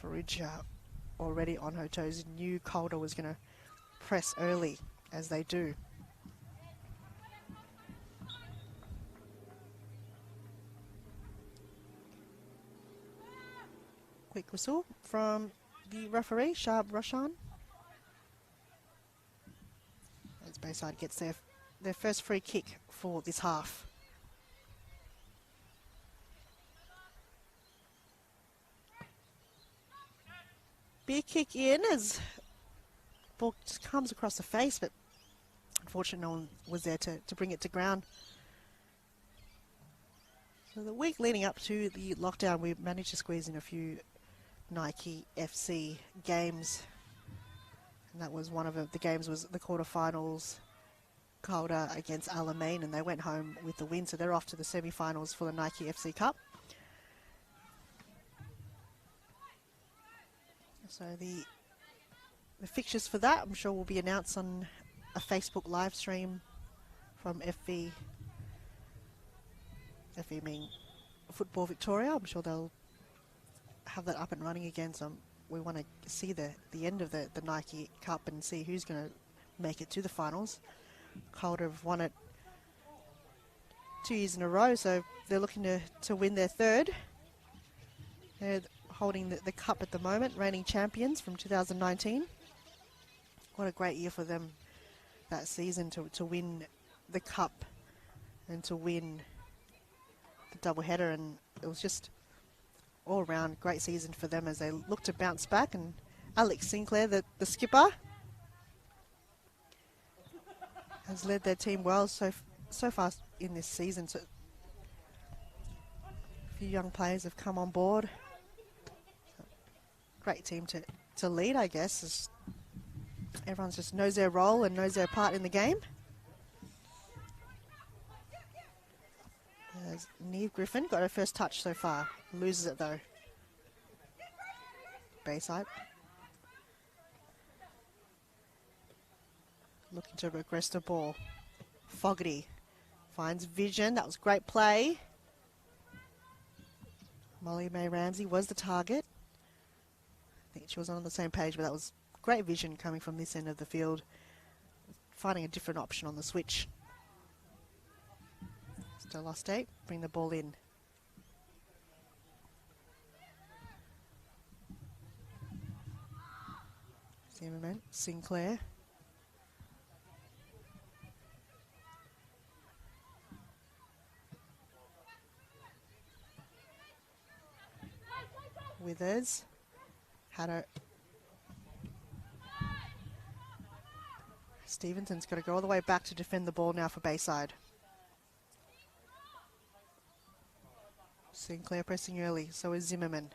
Farija already on her toes. Knew Calder was going to press early, as they do. Quick whistle from the referee, Shab Roshan. As Bayside gets their first free kick for this half. Big kick in as ball just comes across the face, but unfortunately no one was there to bring it to ground. So the week leading up to the lockdown, we managed to squeeze in a few Nike FC games, and that was one of the games was the quarterfinals, Calder against Alamein, and they went home with the win, so they're off to the semi-finals for the Nike FC Cup. So the fixtures for that, I'm sure, will be announced on a Facebook live stream from FV being Football Victoria. I'm sure they'll have that up and running again. So we want to see the end of the Nike Cup and see who's going to make it to the finals. Calder have won it 2 years in a row, so they're looking to win their 3rd. They're holding the cup at the moment, reigning champions from 2019. What a great year for them that season to win the cup and to win the doubleheader, and it was just all around great season for them as they look to bounce back. And Alex Sinclair, the skipper, has led their team well so far in this season. So a few young players have come on board. great team to lead, I guess. Everyone just knows their role and knows their part in the game. There's Neve Griffin got her first touch so far. Loses it though. Bayside. Looking to regress the ball. Fogarty finds vision. That was great play. Molly May Ramsey was the target. I think she was on the same page, but that was great vision coming from this end of the field. Finding a different option on the switch. Still lost 8. Bring the ball in. Zimmerman, Sinclair. Withers. Had a... Stevenson's got to go all the way back to defend the ball now for Bayside. Sinclair pressing early, so is Zimmerman.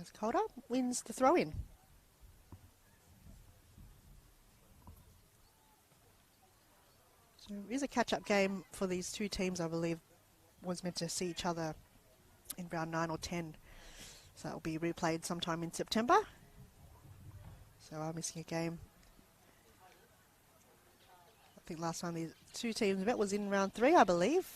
As Calder wins the throw-in. So it is a catch-up game for these two teams, I believe. Was meant to see each other in round 9 or 10. So that will be replayed sometime in September. So I'm missing a game. I think last time these two teams met was in round 3, I believe.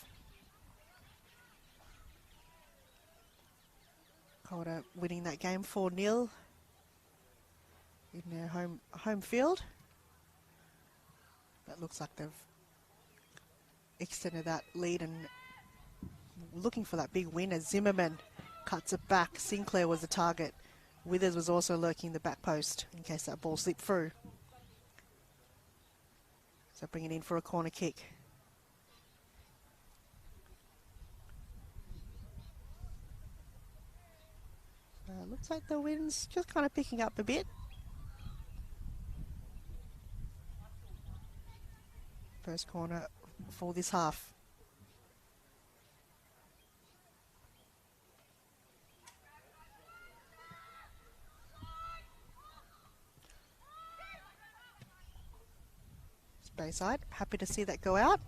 Calder winning that game 4-0 in their home field. That looks like they've extended that lead and looking for that big win as Zimmerman cuts it back. Sinclair was the target. Withers was also lurking the back post in case that ball slipped through. So bring it in for a corner kick. Looks like the wind's just kind of picking up a bit. First corner for this half. Bayside, happy to see that go out.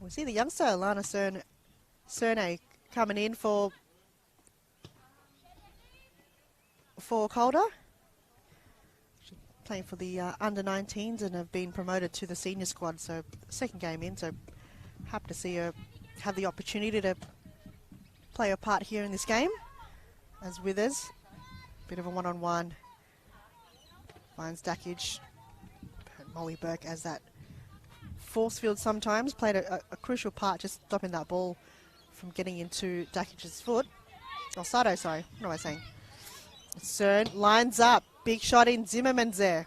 We see the youngster, Alana Cerne, coming in for Calder. She's playing for the under-19s and have been promoted to the senior squad, so second game in, so happy to see her have the opportunity to play a part here in this game. As Withers, bit of a one-on-one, finds Dackage. Molly Burke as that force field sometimes played a crucial part, just stopping that ball from getting into Dackage's foot. Oh, Sato, sorry. What am I saying? Cern lines up. Big shot in. Zimmerman's there.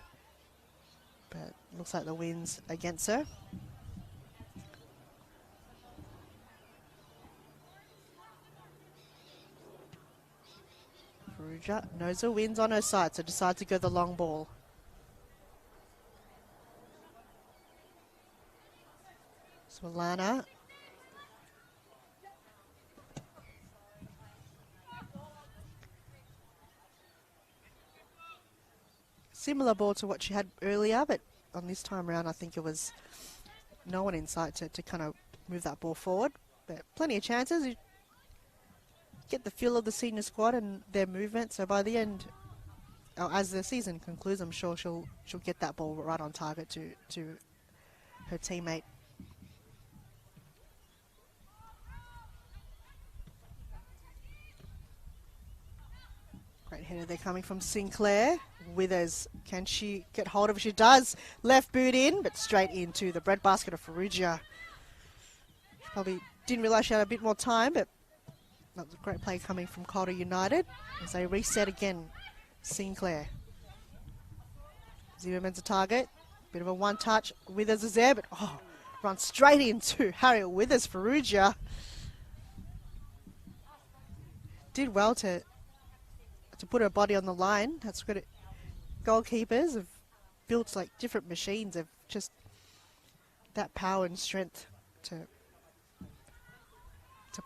But looks like the wind's against her. Faruja knows the wind's on her side, so decides to go the long ball. So Alana. Similar ball to what she had earlier, but on this time around, I think it was no one in sight to kind of move that ball forward. But plenty of chances. You get the feel of the senior squad and their movement. So by the end, as the season concludes, I'm sure she'll get that ball right on target to her teammate. Great header there coming from Sinclair. Withers, can she get hold of it? She does. Left boot in, but straight into the breadbasket of Faruja. She probably didn't realise she had a bit more time, but that was a great play coming from Calder United as they reset again. Sinclair. Zimmerman's a target. Bit of a one-touch. Withers is there, but runs straight into Harriet Withers. Faruja did well to put her body on the line. That's good. Goalkeepers have built like different machines of just that power and strength to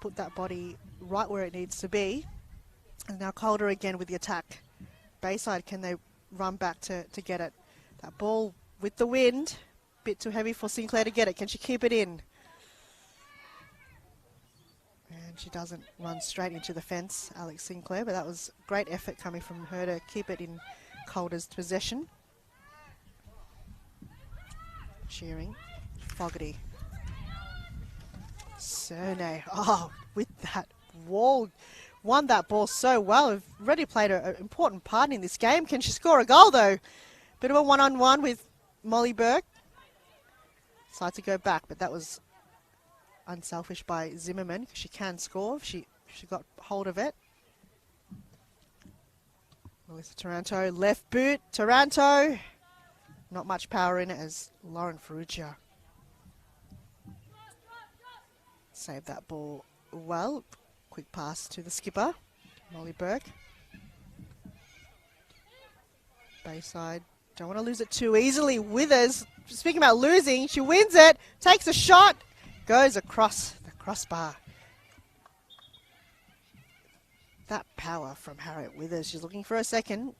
put that body right where it needs to be. And now Calder again with the attack. Bayside, can they run back to get it? That ball with the wind, bit too heavy for Sinclair to get it. Can she keep it in? And she doesn't run straight into the fence, Alex Sinclair, but that was great effort coming from her to keep it in Calder's possession. Cheering. Fogarty. Cerne. Oh, with that wall. Won that ball so well. Have already played an important part in this game. Can she score a goal, though? Bit of a one-on-one with Molly Burke. Decided to go back, but that was unselfish by Zimmerman, because she can score. She got hold of it. Melissa Taranto, left boot. Taranto. Not much power in it as Lauren Ferrugia saved that ball well. Quick pass to the skipper, Molly Burke. Bayside, don't want to lose it too easily. Withers, speaking about losing, she wins it, takes a shot, goes across the crossbar. That power from Harriet Withers. She's looking for a second,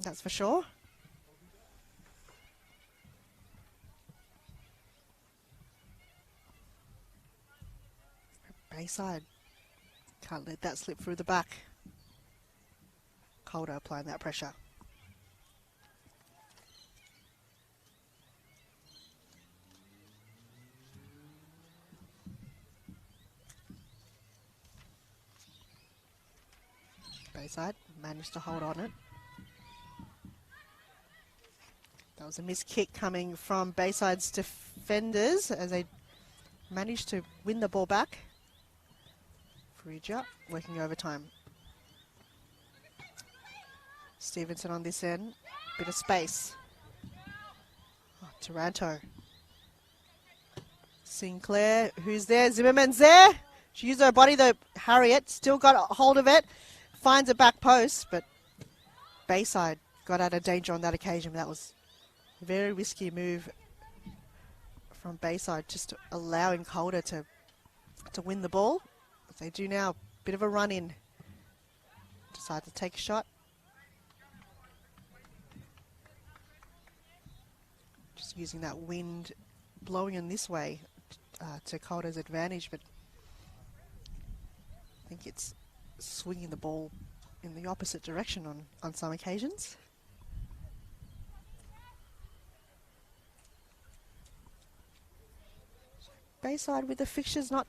that's for sure. Bayside can't let that slip through the back. Calder applying that pressure. Bayside managed to hold on it. That was a missed kick coming from Bayside's defenders as they managed to win the ball back. Ferrugia working overtime. Stevenson on this end. Bit of space. Oh, Taranto. Sinclair, who's there? Zimmerman's there. She used her body though. Harriet still got a hold of it. Finds a back post, but Bayside got out of danger on that occasion. That was a very risky move from Bayside, just allowing Calder to win the ball. They do now. Bit of a run in. Decide to take a shot. Just using that wind blowing in this way to Calder's advantage, but I think it's swinging the ball in the opposite direction on some occasions. Bayside with the fixtures not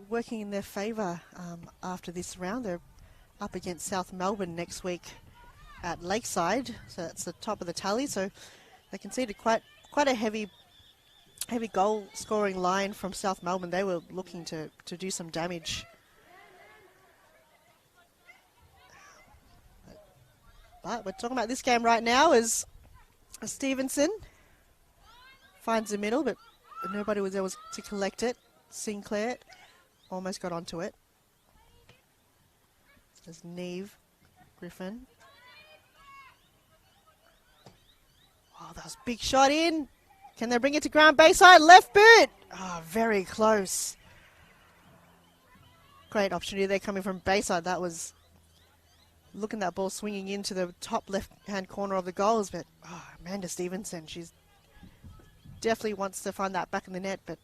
working in their favour after this round. They're up against South Melbourne next week at Lakeside, so that's the top of the tally. So they conceded quite a heavy goal scoring line from South Melbourne. They were looking to do some damage. But we're talking about this game right now as Stevenson finds the middle, but nobody was able to collect it. Sinclair almost got onto it. There's Neve Griffin. Oh, that was a big shot in. Can they bring it to ground? Bayside, left boot. Oh, very close. Great opportunity there coming from Bayside. That was looking that ball swinging into the top left-hand corner of the goals. But Amanda Stevenson, she's definitely wants to find that back in the net, but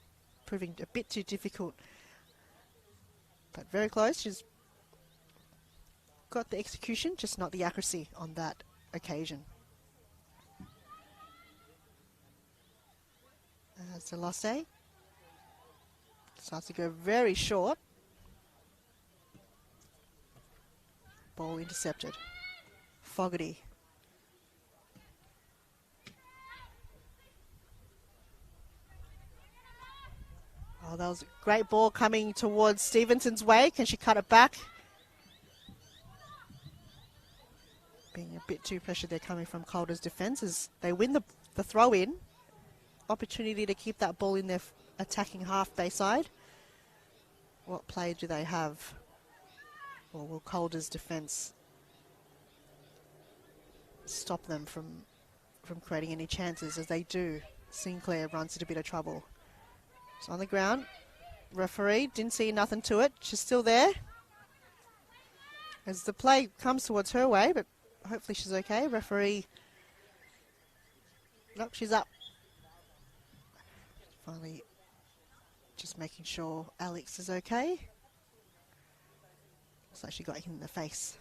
proving a bit too difficult. But very close. She's got the execution, just not the accuracy on that occasion. Celeste starts to go very short. Ball intercepted. Fogarty. Oh, that was a great ball coming towards Stevenson's way. Can she cut it back? Being a bit too pressured there coming from Calder's defence as they win the throw-in. Opportunity to keep that ball in their attacking half, Bayside. What play do they have? Or will Calder's defence stop them from from creating any chances. As they do, Sinclair runs into a bit of trouble. It's on the ground. Referee didn't see nothing to it. She's still there. As the play comes towards her way, but hopefully she's okay. Referee, nope, she's up. Finally, just making sure Alex is okay. Looks like she got hit in the face.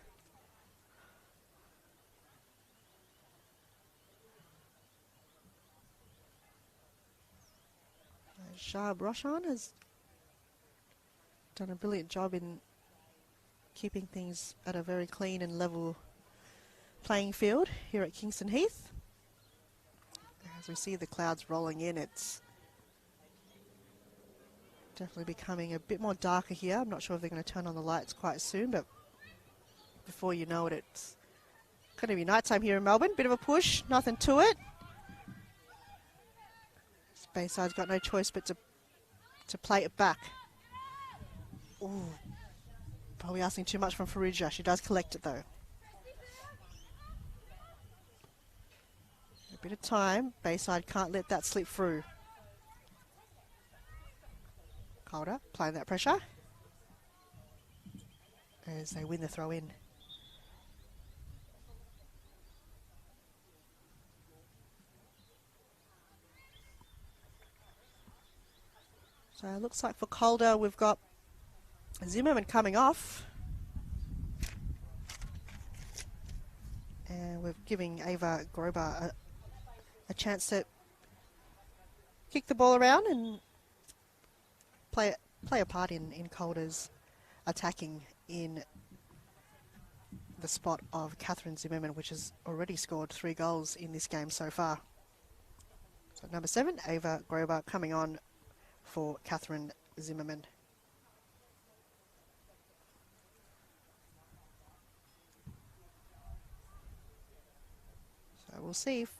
Shah Roshan has done a brilliant job in keeping things at a very clean and level playing field here at Kingston Heath. As we see the clouds rolling in, it's definitely becoming a bit more darker here. I'm not sure if they're going to turn on the lights quite soon, but before you know it, it's going to be nighttime here in Melbourne. Bit of a push, nothing to it. Bayside's got no choice but to play it back. Ooh, probably asking too much from Fallujah. She does collect it though. A bit of time. Bayside can't let that slip through. Calder applying that pressure as they win the throw in. So it looks like for Calder we've got Zimmerman coming off. And we're giving Ava Grober a chance to kick the ball around and play a part in Calder's attacking in the spot of Catherine Zimmerman, which has already scored 3 goals in this game so far. So number 7, Ava Grober coming on for Catherine Zimmerman. So we'll see if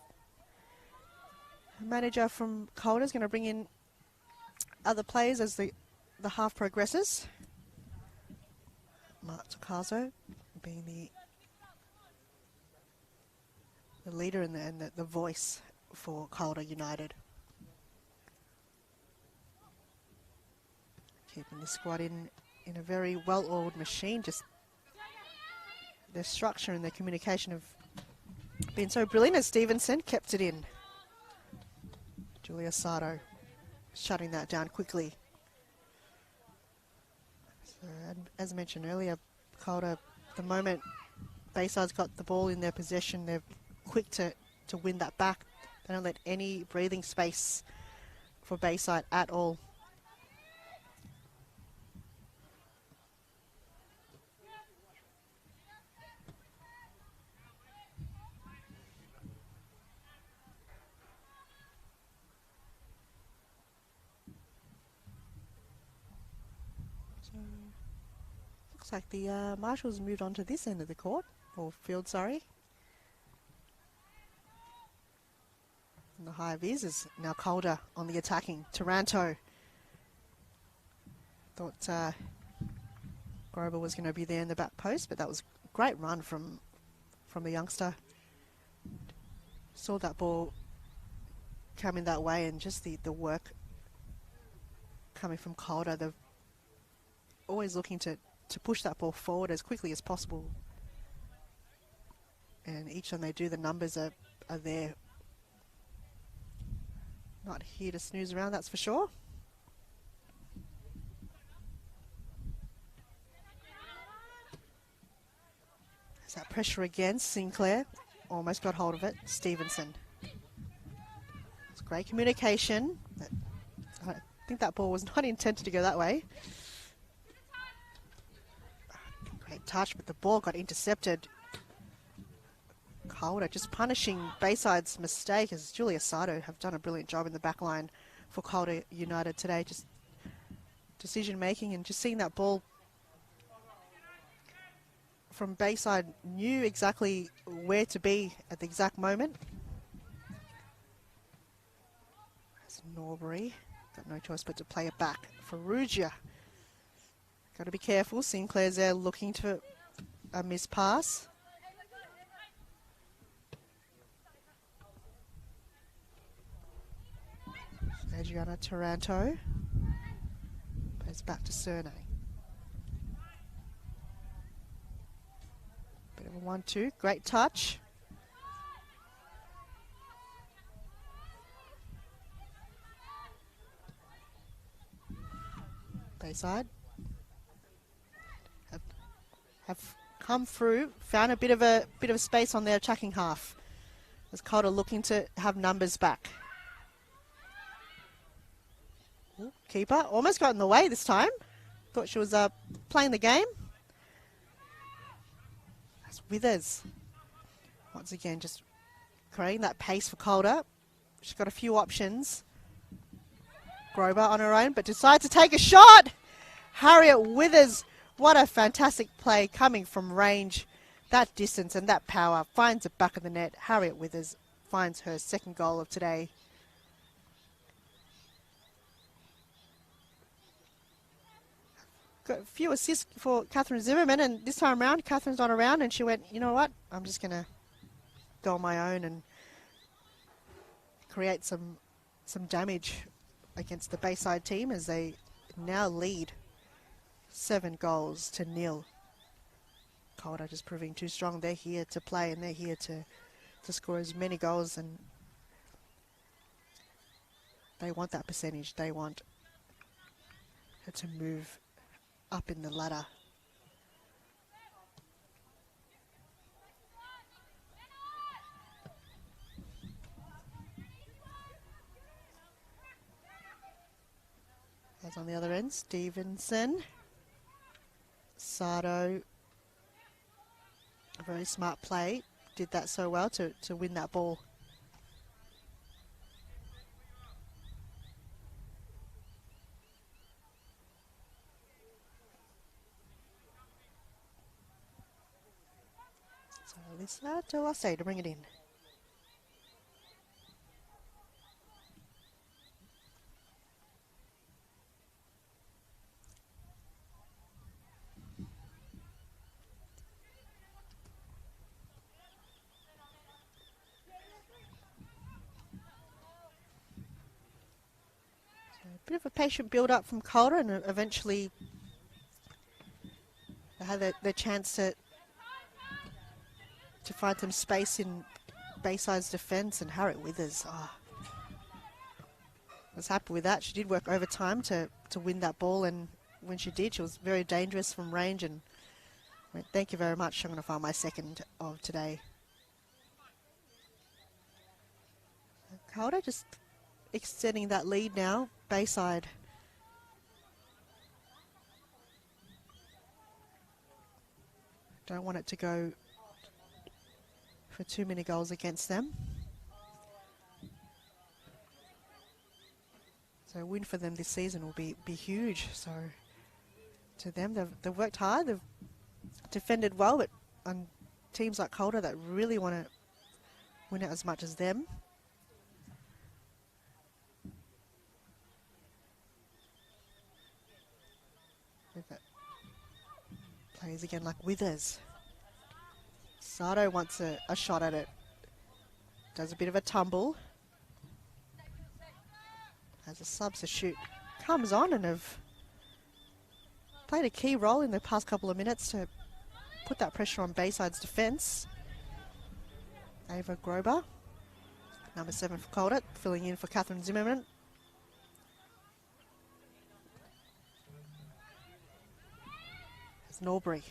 the manager from Calder is going to bring in other players as the half progresses. Mark Tokazo being the leader and the voice for Calder United. Keeping the squad in a very well-oiled machine. Just their structure and their communication have been so brilliant as Stevenson kept it in. Julia Sato shutting that down quickly. So, as I mentioned earlier, Calder, the moment Bayside's got the ball in their possession, they're quick to win that back. They don't let any breathing space for Bayside at all. Looks like the Marshals moved on to this end of the court, or field, sorry. And the high vis is now Calder on the attacking. Taranto. Thought Grover was going to be there in the back post, but that was a great run from the youngster. Saw that ball coming that way, and just the work coming from Calder. They're always looking to push that ball forward as quickly as possible. And each time they do, the numbers are there. Not here to snooze around, that's for sure. There's that pressure again. Sinclair almost got hold of it. Stevenson. It's great communication. I think that ball was not intended to go that way. Great touch, but the ball got intercepted. Calder just punishing Bayside's mistake, as Julia Sato have done a brilliant job in the back line for Calder United today. Just decision making and just seeing that ball from Bayside, knew exactly where to be at the exact moment. That's Norbury. Got no choice but to play it back. Fallujah. Got to be careful. Sinclair's there looking to a miss pass. Gianna Taranto. Plays back to Cerne. Bit of a 1-2. Great touch. Bayside have come through, found a bit of space on their attacking half. As Calder looking to have numbers back. Ooh, keeper almost got in the way this time. Thought she was playing the game. That's Withers. Once again, just creating that pace for Calder. She's got a few options. Grover on her own, but decides to take a shot. Harriet Withers, what a fantastic play coming from range. That distance and that power finds the back of the net. Harriet Withers finds her second goal of today. Got a few assists for Catherine Zimmerman, and this time around, Catherine's not around, and she went, you know what, I'm just going to go on my own and create some damage against the Bayside team as they now lead 7-0. Calder just proving too strong. They're here to play and they're here to score as many goals, and they want that percentage. They want her to move up in the ladder. As on the other end, Stevenson, Sardo, a very smart play, did that so well to win that ball. So Alyssa Delase to bring it in. Bit of a patient build-up from Calder, and eventually they had their chance to find some space in Bayside's defence, and Harriet Withers, I was happy with that. She did work overtime to win that ball, and when she did, she was very dangerous from range, and went, thank you very much, I'm going to find my second of today. Calder just extending that lead now. Bayside. Don't want it to go for too many goals against them. So a win for them this season will be huge. So to them, they've worked hard, they've defended well, but on teams like Calder that really want to win it as much as them. Plays again like Withers. Sardo wants a shot at it. Does a bit of a tumble. As a substitute comes on and have played a key role in the past couple of minutes to put that pressure on Bayside's defence. Ava Grober, number 7 for Calder, filling in for Catherine Zimmerman. Norbury.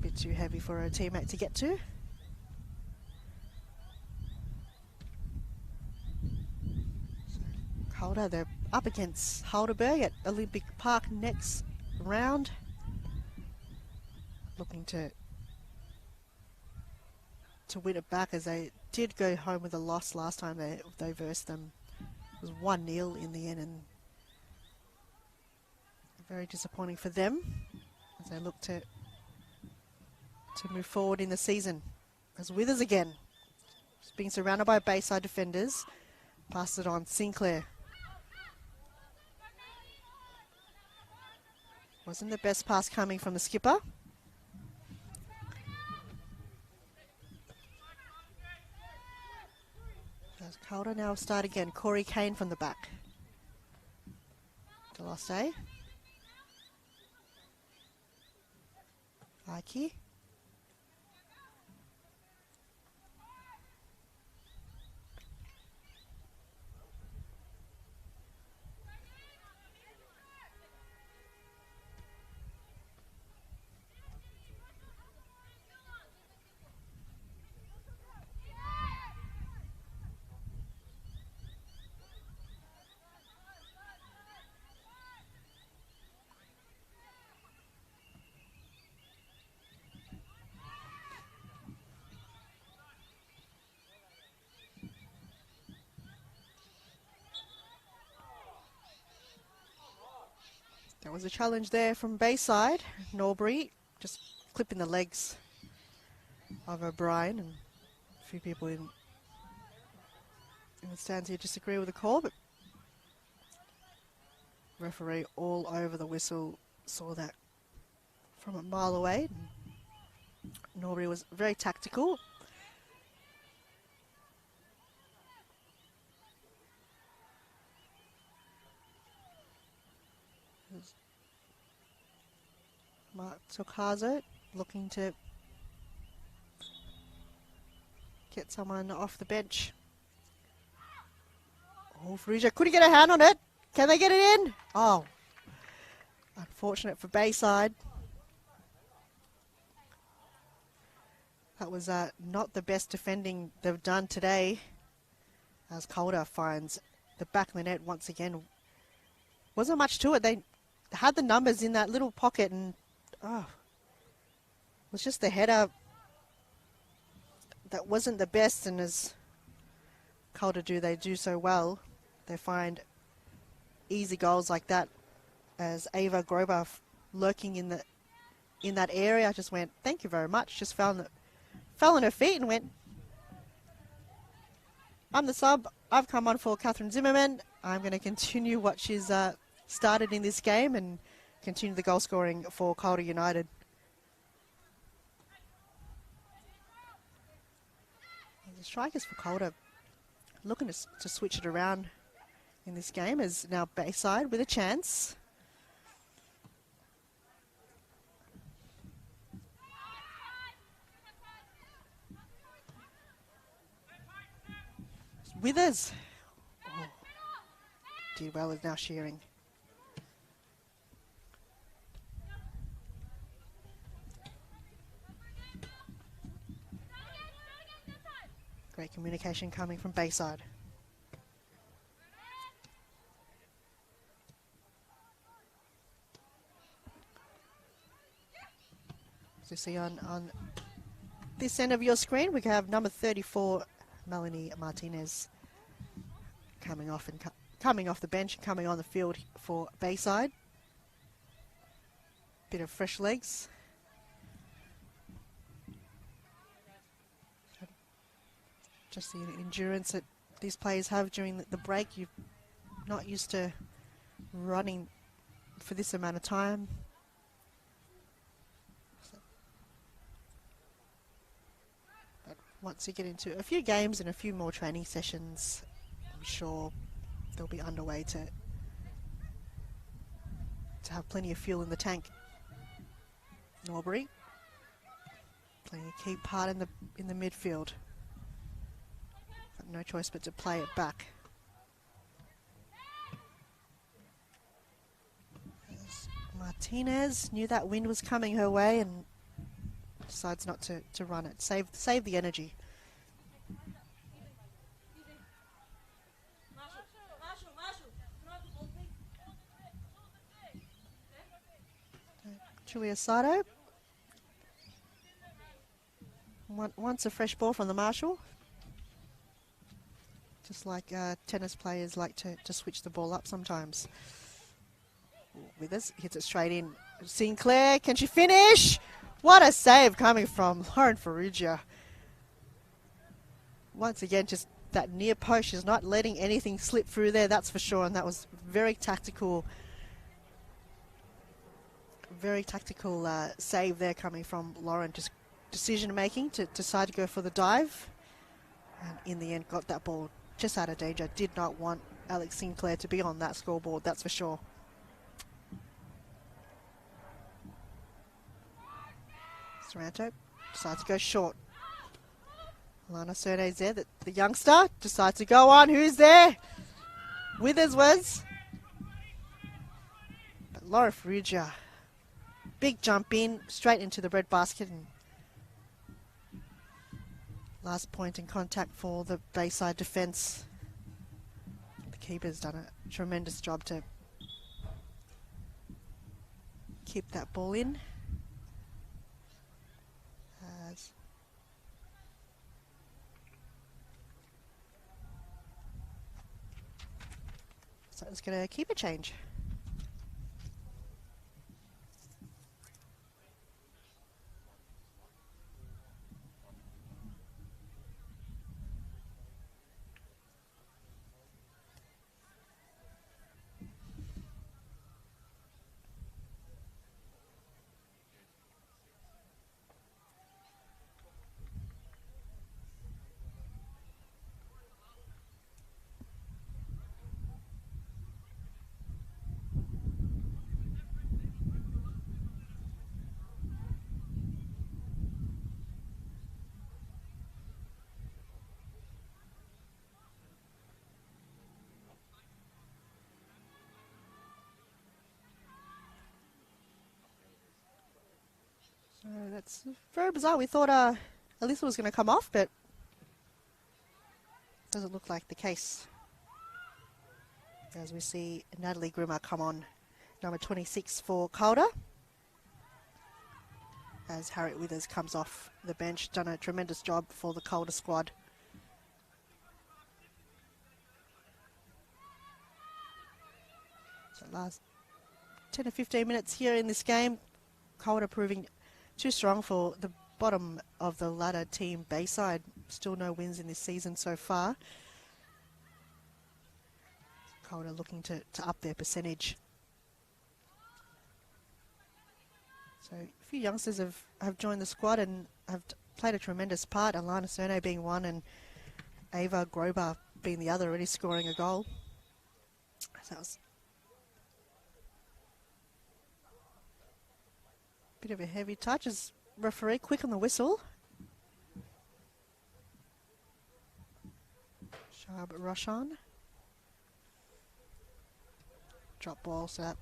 Bit too heavy for her teammate to get to. So Calder, they're up against Heidelberg at Olympic Park next round. Looking to win it back, as they did go home with a loss last time they versed them. It was 1-0 in the end, and very disappointing for them as they look to move forward in the season. As Withers again, just being surrounded by Bayside defenders, pass it on. Sinclair. Wasn't the best pass coming from the skipper. As Calder now start again. Corey Kane from the back. Delasse. Ike. There was a challenge there from Bayside. Norbury just clipping the legs of O'Brien, and a few people in the stands here disagree with the call, but referee all over the whistle saw that from a mile away. Norbury was very tactical. Mark Tokazo looking to get someone off the bench. Oh, Frisia couldn't get a hand on it. Can they get it in? Oh, unfortunate for Bayside. That was not the best defending they've done today, as Calder finds the back of the net once again. Wasn't much to it. They had the numbers in that little pocket, and it was just the header that wasn't the best. And as Calder do, they do so well. They find easy goals like that. As Ava Grober lurking in that area, just went, thank you very much. Just fell on her feet and went, I'm the sub. I've come on for Catherine Zimmerman. I'm going to continue what she's started in this game and continue the goal scoring for Calder United. And the strikers for Calder looking to switch it around in this game, is now Bayside with a chance. Withers. Oh, did well is now Shearing. Great communication coming from Bayside. So you see on this end of your screen, we have number 34, Melanie Martinez, coming off the bench and coming on the field for Bayside. Bit of fresh legs. Just the endurance that these players have during the break. You're not used to running for this amount of time. But once you get into a few games and a few more training sessions, I'm sure they'll be underway to have plenty of fuel in the tank. Norbury playing a key part in the midfield. No choice but to play it back. Martinez knew that wind was coming her way and decides not to run it. Save the energy. Julia Sato wants a fresh ball from the marshal. Just like tennis players like to switch the ball up sometimes. Withers hits it straight in. Sinclair, can she finish? What a save coming from Lauren Farrugia. Once again, just that near post. She's not letting anything slip through there, that's for sure. And that was very tactical save there coming from Lauren. Just decision making to decide to go for the dive. And in the end, got that ball just out of danger. Did not want Alex Sinclair to be on that scoreboard, that's for sure. Sorrento decides to go short. Lana Cerne's there, the youngster decides to go on. Who's there? Withers was. But Laura Ferrugia, big jump in, straight into the breadbasket. And last point in contact for the Bayside defence. The keeper's done a tremendous job to keep that ball in. So it's going to keep a change. So that's very bizarre. We thought Alyssa was going to come off, but doesn't look like the case. As we see Natalie Grimmer come on, number 26 for Calder. As Harriet Withers comes off the bench, done a tremendous job for the Calder squad. So last 10 or 15 minutes here in this game, Calder proving too strong for the bottom of the ladder team Bayside. Still no wins in this season so far. Calder looking to up their percentage. So a few youngsters have joined the squad and have played a tremendous part. Alana Cerno being one and Ava Grober being the other, already scoring a goal. So that was a bit of a heavy touch as referee quick on the whistle. Shab Roshan. Drop ball, so that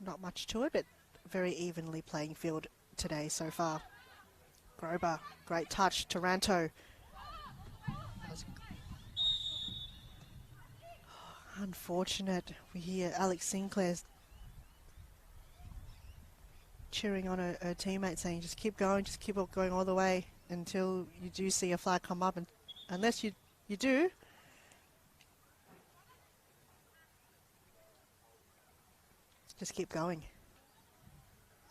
not much to it, but very evenly playing field today so far. Grober, great touch. Taranto. Unfortunate. We hear Alex Sinclair's cheering on her teammate, saying just keep going, just keep going all the way until you do see a flag come up, and unless you do, just keep going.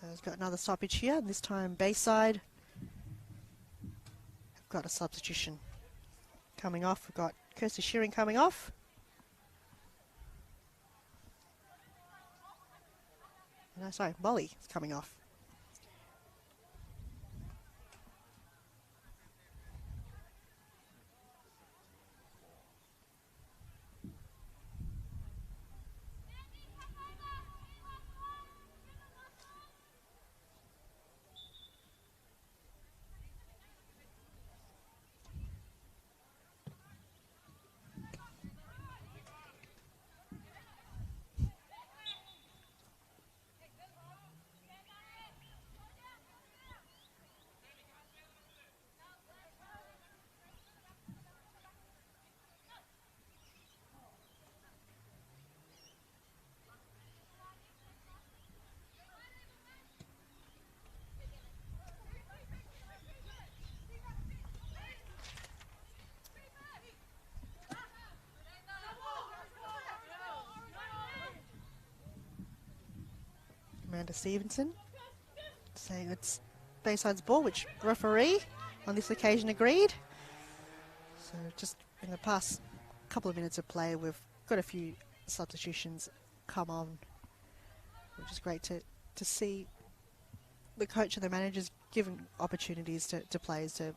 We've got another stoppage here, and this time Bayside have got a substitution coming off. We've got Kirsty Shearing coming off. No, sorry, Molly is coming off. Amanda Stevenson saying it's Bayside's ball, which referee on this occasion agreed. So just in the past couple of minutes of play, we've got a few substitutions come on, which is great to see the coach and the managers giving opportunities to players to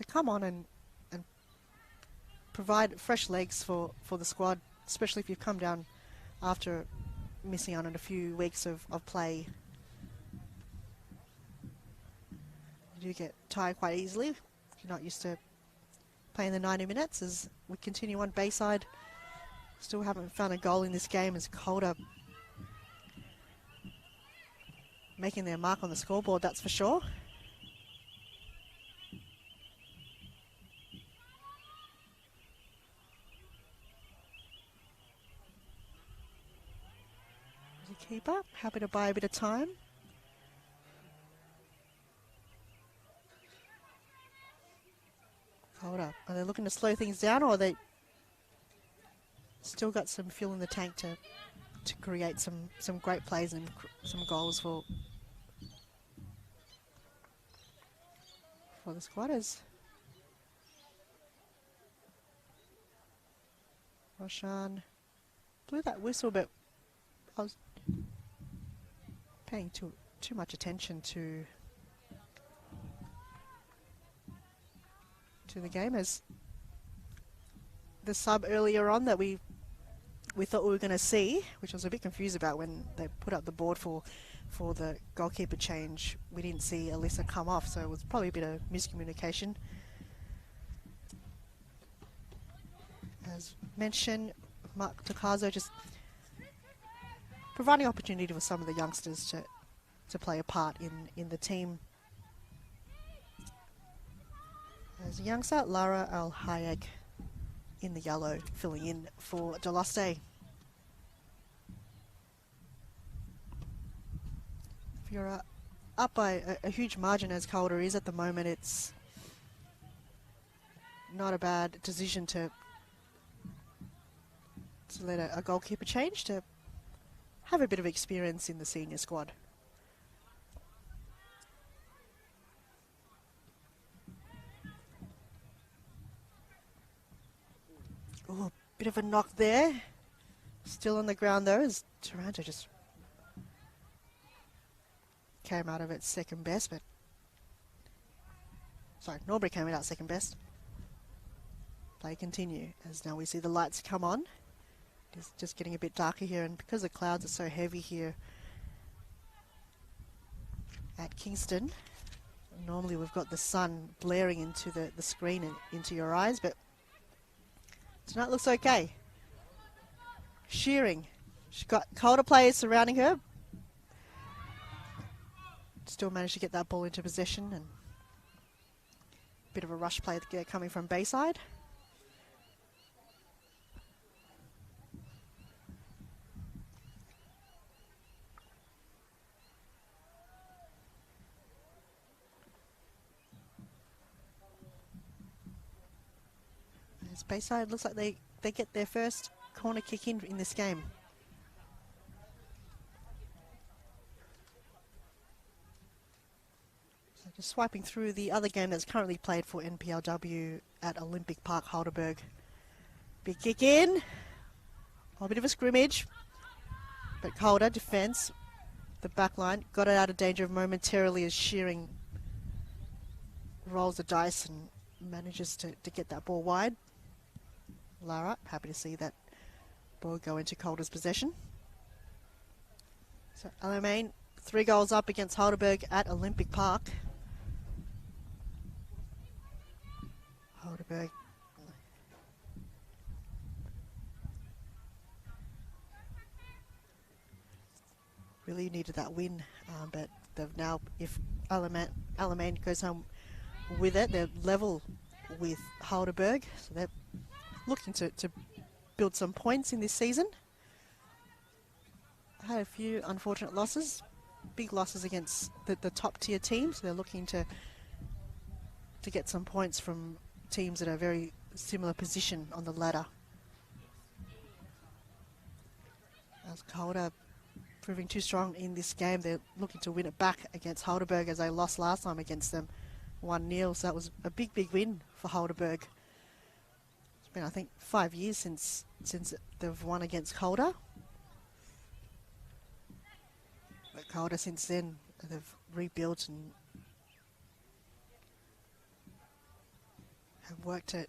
come on and provide fresh legs for the squad, especially if you've come down after missing out on a few weeks of play. You do get tired quite easily if you're not used to playing the 90 minutes. As we continue on, Bayside still haven't found a goal in this game as Calder making their mark on the scoreboard, that's for sure. The keeper, happy to buy a bit of time. Calder, are they looking to slow things down, or are they still got some fuel in the tank to create some great plays and some goals for the squatters? Roshan blew that whistle, but I was paying too much attention to the game, as the sub earlier on that we thought we were going to see, which I was a bit confused about when they put up the board for the goalkeeper change. We didn't see Alyssa come off, so it was probably a bit of miscommunication. As mentioned, Mark Tokazo just providing opportunity for some of the youngsters to play a part in the team. As a youngster, Lara Al-Hayek in the yellow, filling in for Delaste. If you're up by a huge margin, as Calder is at the moment, it's not a bad decision to let a goalkeeper change, to have a bit of experience in the senior squad. Oh, bit of a knock there. Still on the ground though, as Taranto just came out of it second best, but sorry, Norbury came out second best. Play continue as now we see the lights come on. It's just getting a bit darker here, and because the clouds are so heavy here at Kingston, normally we've got the sun blaring into the screen and into your eyes, but tonight looks okay. Shearing, she's got Calder players surrounding her. Still managed to get that ball into possession, and a bit of a rush play there coming from Bayside. As Bayside looks like they get their first corner kick in this game. So just swiping through the other game that's currently played for NPLW at Olympic Park, Heidelberg. Big kick in. A bit of a scrimmage. But Calder defence. The back line got it out of danger momentarily as Shearing rolls the dice and manages to get that ball wide. Lara, happy to see that ball go into Calder's possession. So Alamein, 3 goals up against Heidelberg at Olympic Park. Heidelberg really needed that win, but they've now, if Alamein goes home with it, they're level with Heidelberg, so they're looking to build some points in this season. Had a few unfortunate losses, big losses against the top tier teams. They're looking to get some points from teams that are very similar position on the ladder. As Calder proving too strong in this game, they're looking to win it back against Heidelberg, as they lost last time against them 1-0. So that was a big win for Heidelberg. It's been, I think, 5 years since they've won against Calder. But Calder since then, they've rebuilt and have worked to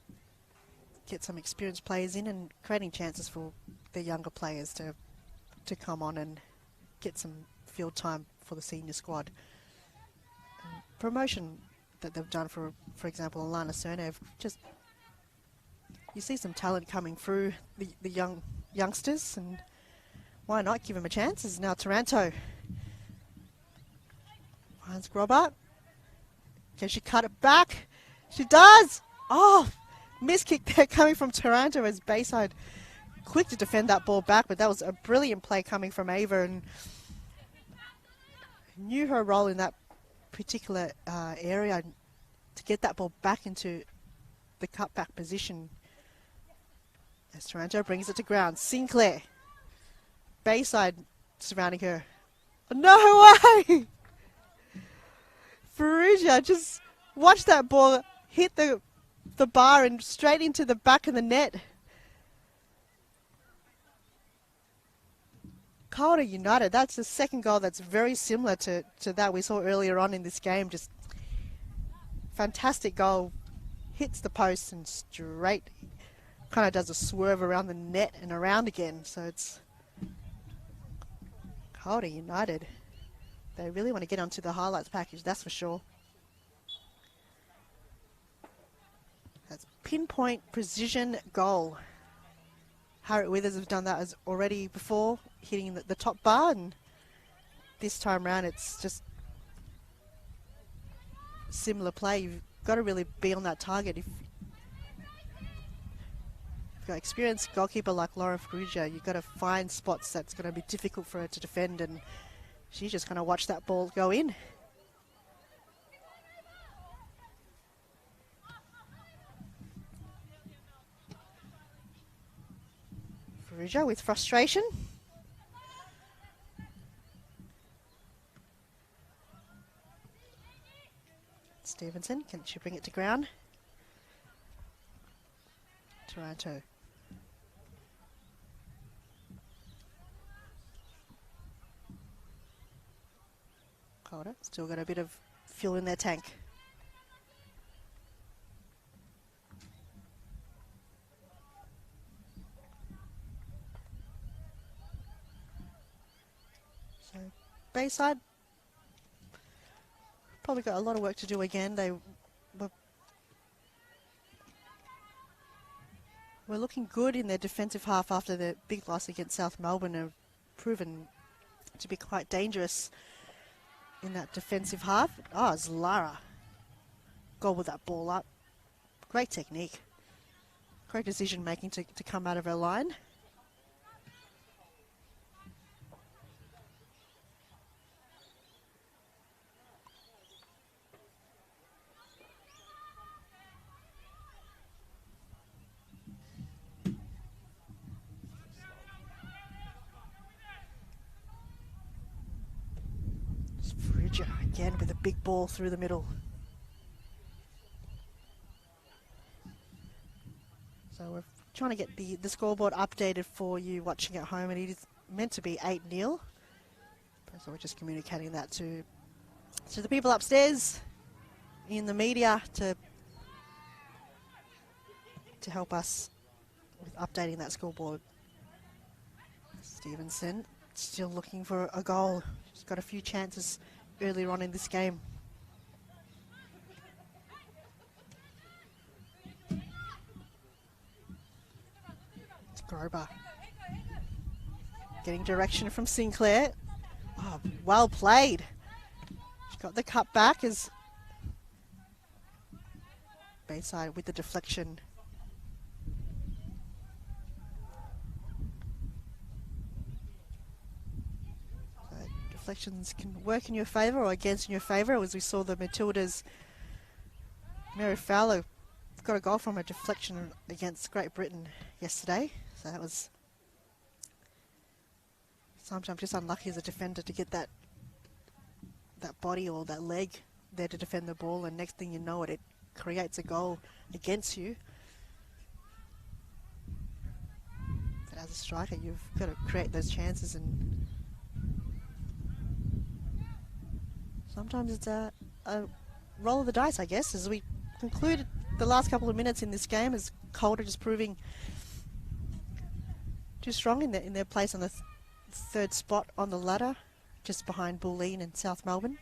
get some experienced players in and creating chances for the younger players to come on and get some field time for the senior squad. And promotion that they've done for example, Alana Cernev, just you see some talent coming through the youngsters, and why not give them a chance? This is now Taranto. Finds Grobart. Can she cut it back? She does! Oh, miss kick there coming from Taranto as Bayside quick to defend that ball back, but that was a brilliant play coming from Ava and knew her role in that particular area to get that ball back into the cutback position. As Taranto brings it to ground, Sinclair. Bayside surrounding her. No way! Ferrugia just watch that ball hit the bar and straight into the back of the net. Calder United, that's the second goal that's very similar to that we saw earlier on in this game. Just fantastic goal. Hits the post and straight. Kind of does a swerve around the net and around again. So it's Calder United. They really want to get onto the highlights package, that's for sure. That's pinpoint precision goal. Harriet Withers have done that as already before, hitting the top bar, and this time round it's just similar play. You've got to really be on that target. If you've got experienced goalkeeper like Lauren Ferrugia, you've got to find spots that's going to be difficult for her to defend, and she's just going to watch that ball go in. Ferrugia with frustration. Stevenson, can she bring it to ground? Taranto. Calder, still got a bit of fuel in their tank. So Bayside probably got a lot of work to do again. They were looking good in their defensive half after the big loss against South Melbourne, and have proven to be quite dangerous in that defensive half. Oh, it's Lara. Goal with that ball up. Great technique. Great decision making to come out of her line. Again with a big ball through the middle. So we're trying to get the scoreboard updated for you watching at home, and it is meant to be 8-0. So we're just communicating that to the people upstairs in the media to help us with updating that scoreboard. Stevenson still looking for a goal. She's got a few chances earlier on in this game. It's Grober. Getting direction from Sinclair. Oh, well played. She got the cut back as Bayside with the deflection. Deflections can work in your favour or against in your favour, as we saw the Matildas. Mary Fowler got a goal from a deflection against Great Britain yesterday, so that was sometimes just unlucky as a defender to get that body or that leg there to defend the ball, and next thing you know it creates a goal against you. But as a striker, you've got to create those chances and sometimes it's a roll of the dice, I guess, as we conclude the last couple of minutes in this game, as Calder just proving too strong in their place on the third spot on the ladder, just behind Bulleen and South Melbourne.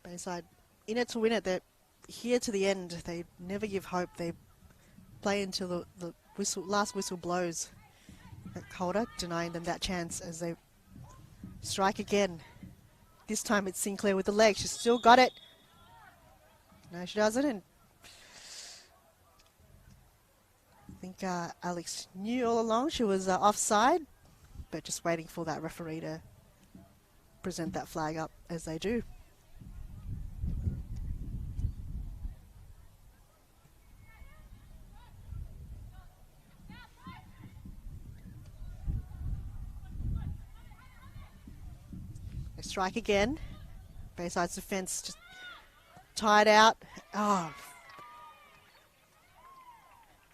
Bayside in it to win it. They're here to the end. They never give hope. They play until the last whistle blows at Calder, denying them that chance as they strike again. This time it's Sinclair with the leg. She's still got it. No, she doesn't. And I think Alex knew all along she was offside, but just waiting for that referee to present that flag up as they do. Strike again. Bayside's defence just tired out. Oh,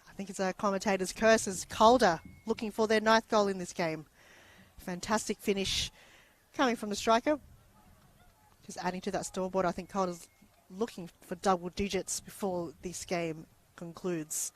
I think it's a commentator's curse as Calder looking for their 9th goal in this game. Fantastic finish coming from the striker. Just adding to that scoreboard. I think Calder's looking for double digits before this game concludes.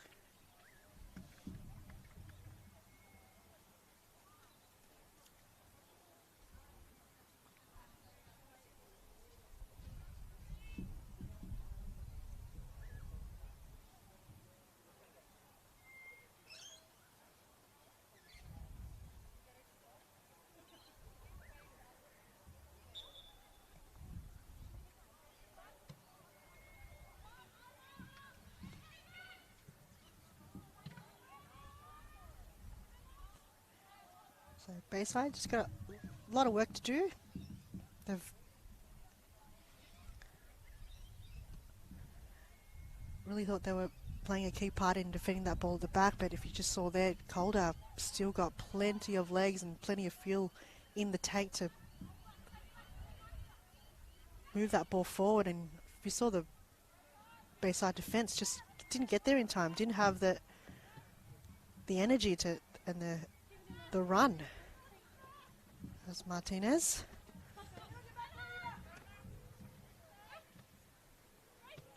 So Bayside just got a lot of work to do. They've really thought they were playing a key part in defending that ball at the back, but if you just saw there, Calder still got plenty of legs and plenty of fuel in the tank to move that ball forward. And if you saw the Bayside defence, just didn't get there in time, didn't have the energy to and the run. There's Martinez.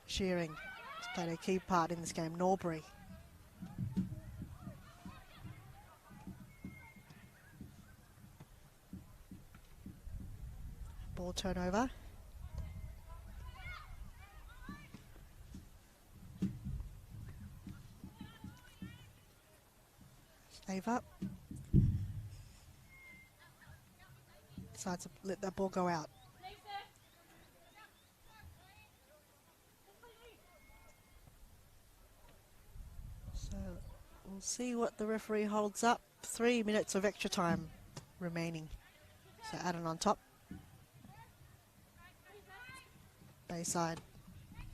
Shearing has played a key part in this game. Norbury. Ball turnover. Save up. Decides to let that ball go out. So we'll see what the referee holds up. 3 minutes of extra time remaining. So Adam on top. Bayside.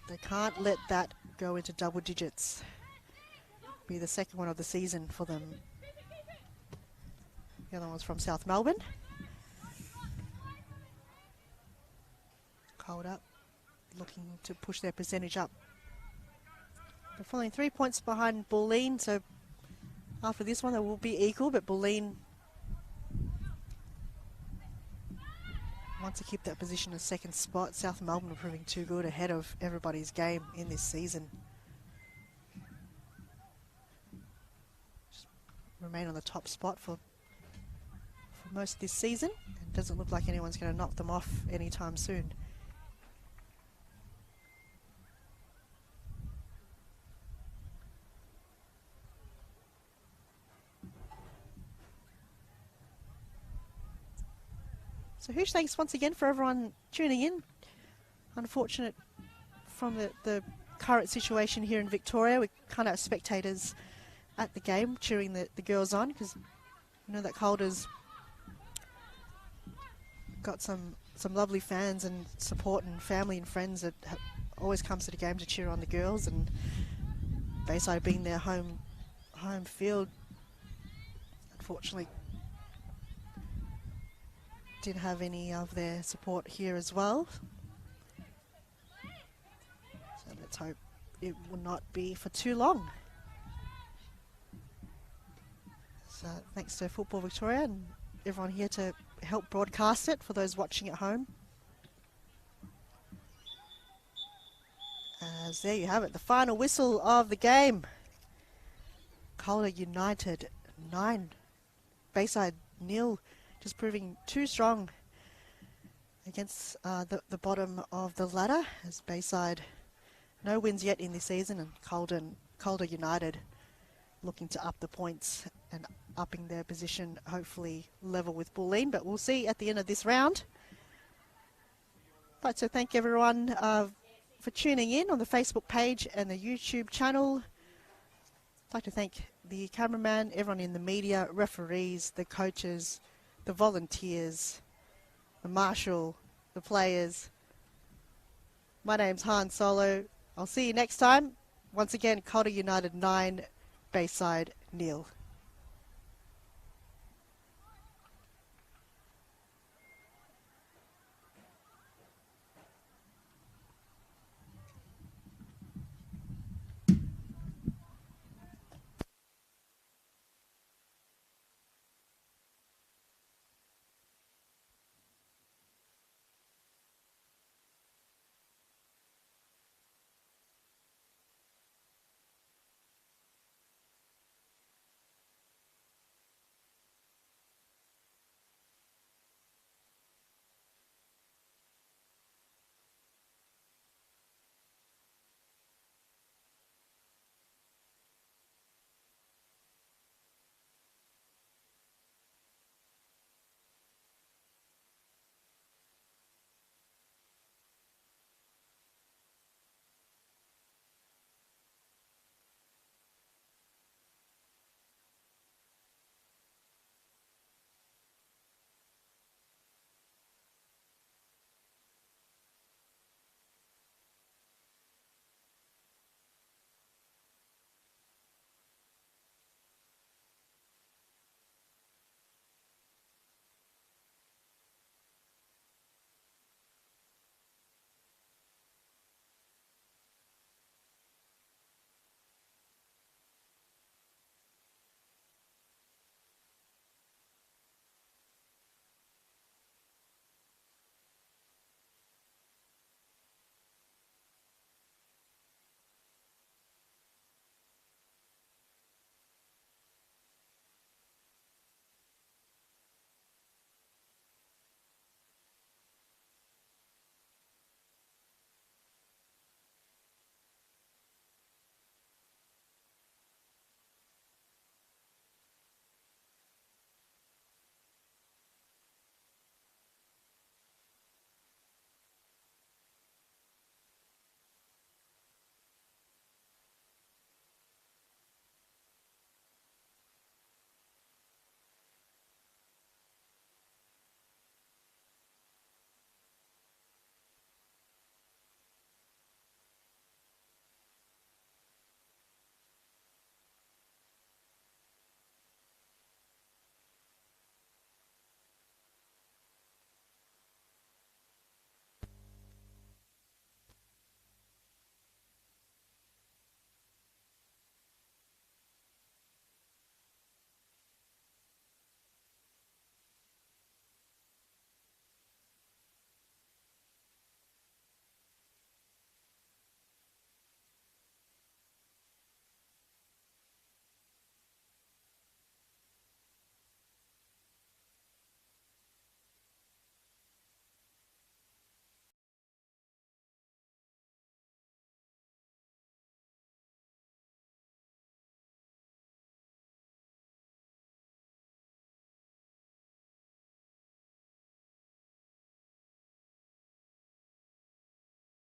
They can't let that go into double digits. Be the second one of the season for them. The other one's from South Melbourne. Calder looking to push their percentage up. They're falling 3 points behind Bulleen, so after this one they will be equal, but Bulleen wants to keep that position in second spot. South Melbourne are proving too good, ahead of everybody's game in this season. Just remain on the top spot for most of this season. It doesn't look like anyone's going to knock them off anytime soon. So huge thanks once again for everyone tuning in. Unfortunate from the current situation here in Victoria. We kind of spectators at the game cheering the girls on, because you know that Calder's got some lovely fans and support and family and friends that always comes to the game to cheer on the girls, and Bayside being their home field, unfortunately didn't have any of their support here as well. So let's hope it will not be for too long. So thanks to Football Victoria and everyone here to help broadcast it for those watching at home. As there you have it, the final whistle of the game. Calder United 9, Bayside 0, just proving too strong against the bottom of the ladder, as Bayside no wins yet in this season, and Calder United looking to up the points and upping their position, hopefully level with Bulleen, but we'll see at the end of this round. I'd like to thank everyone for tuning in on the Facebook page and the YouTube channel. I'd like to thank the cameraman, everyone in the media, referees, the coaches, the volunteers, the marshal, the players. My name's Han Solo. I'll see you next time. Once again, Calder United 9, Bayside 0.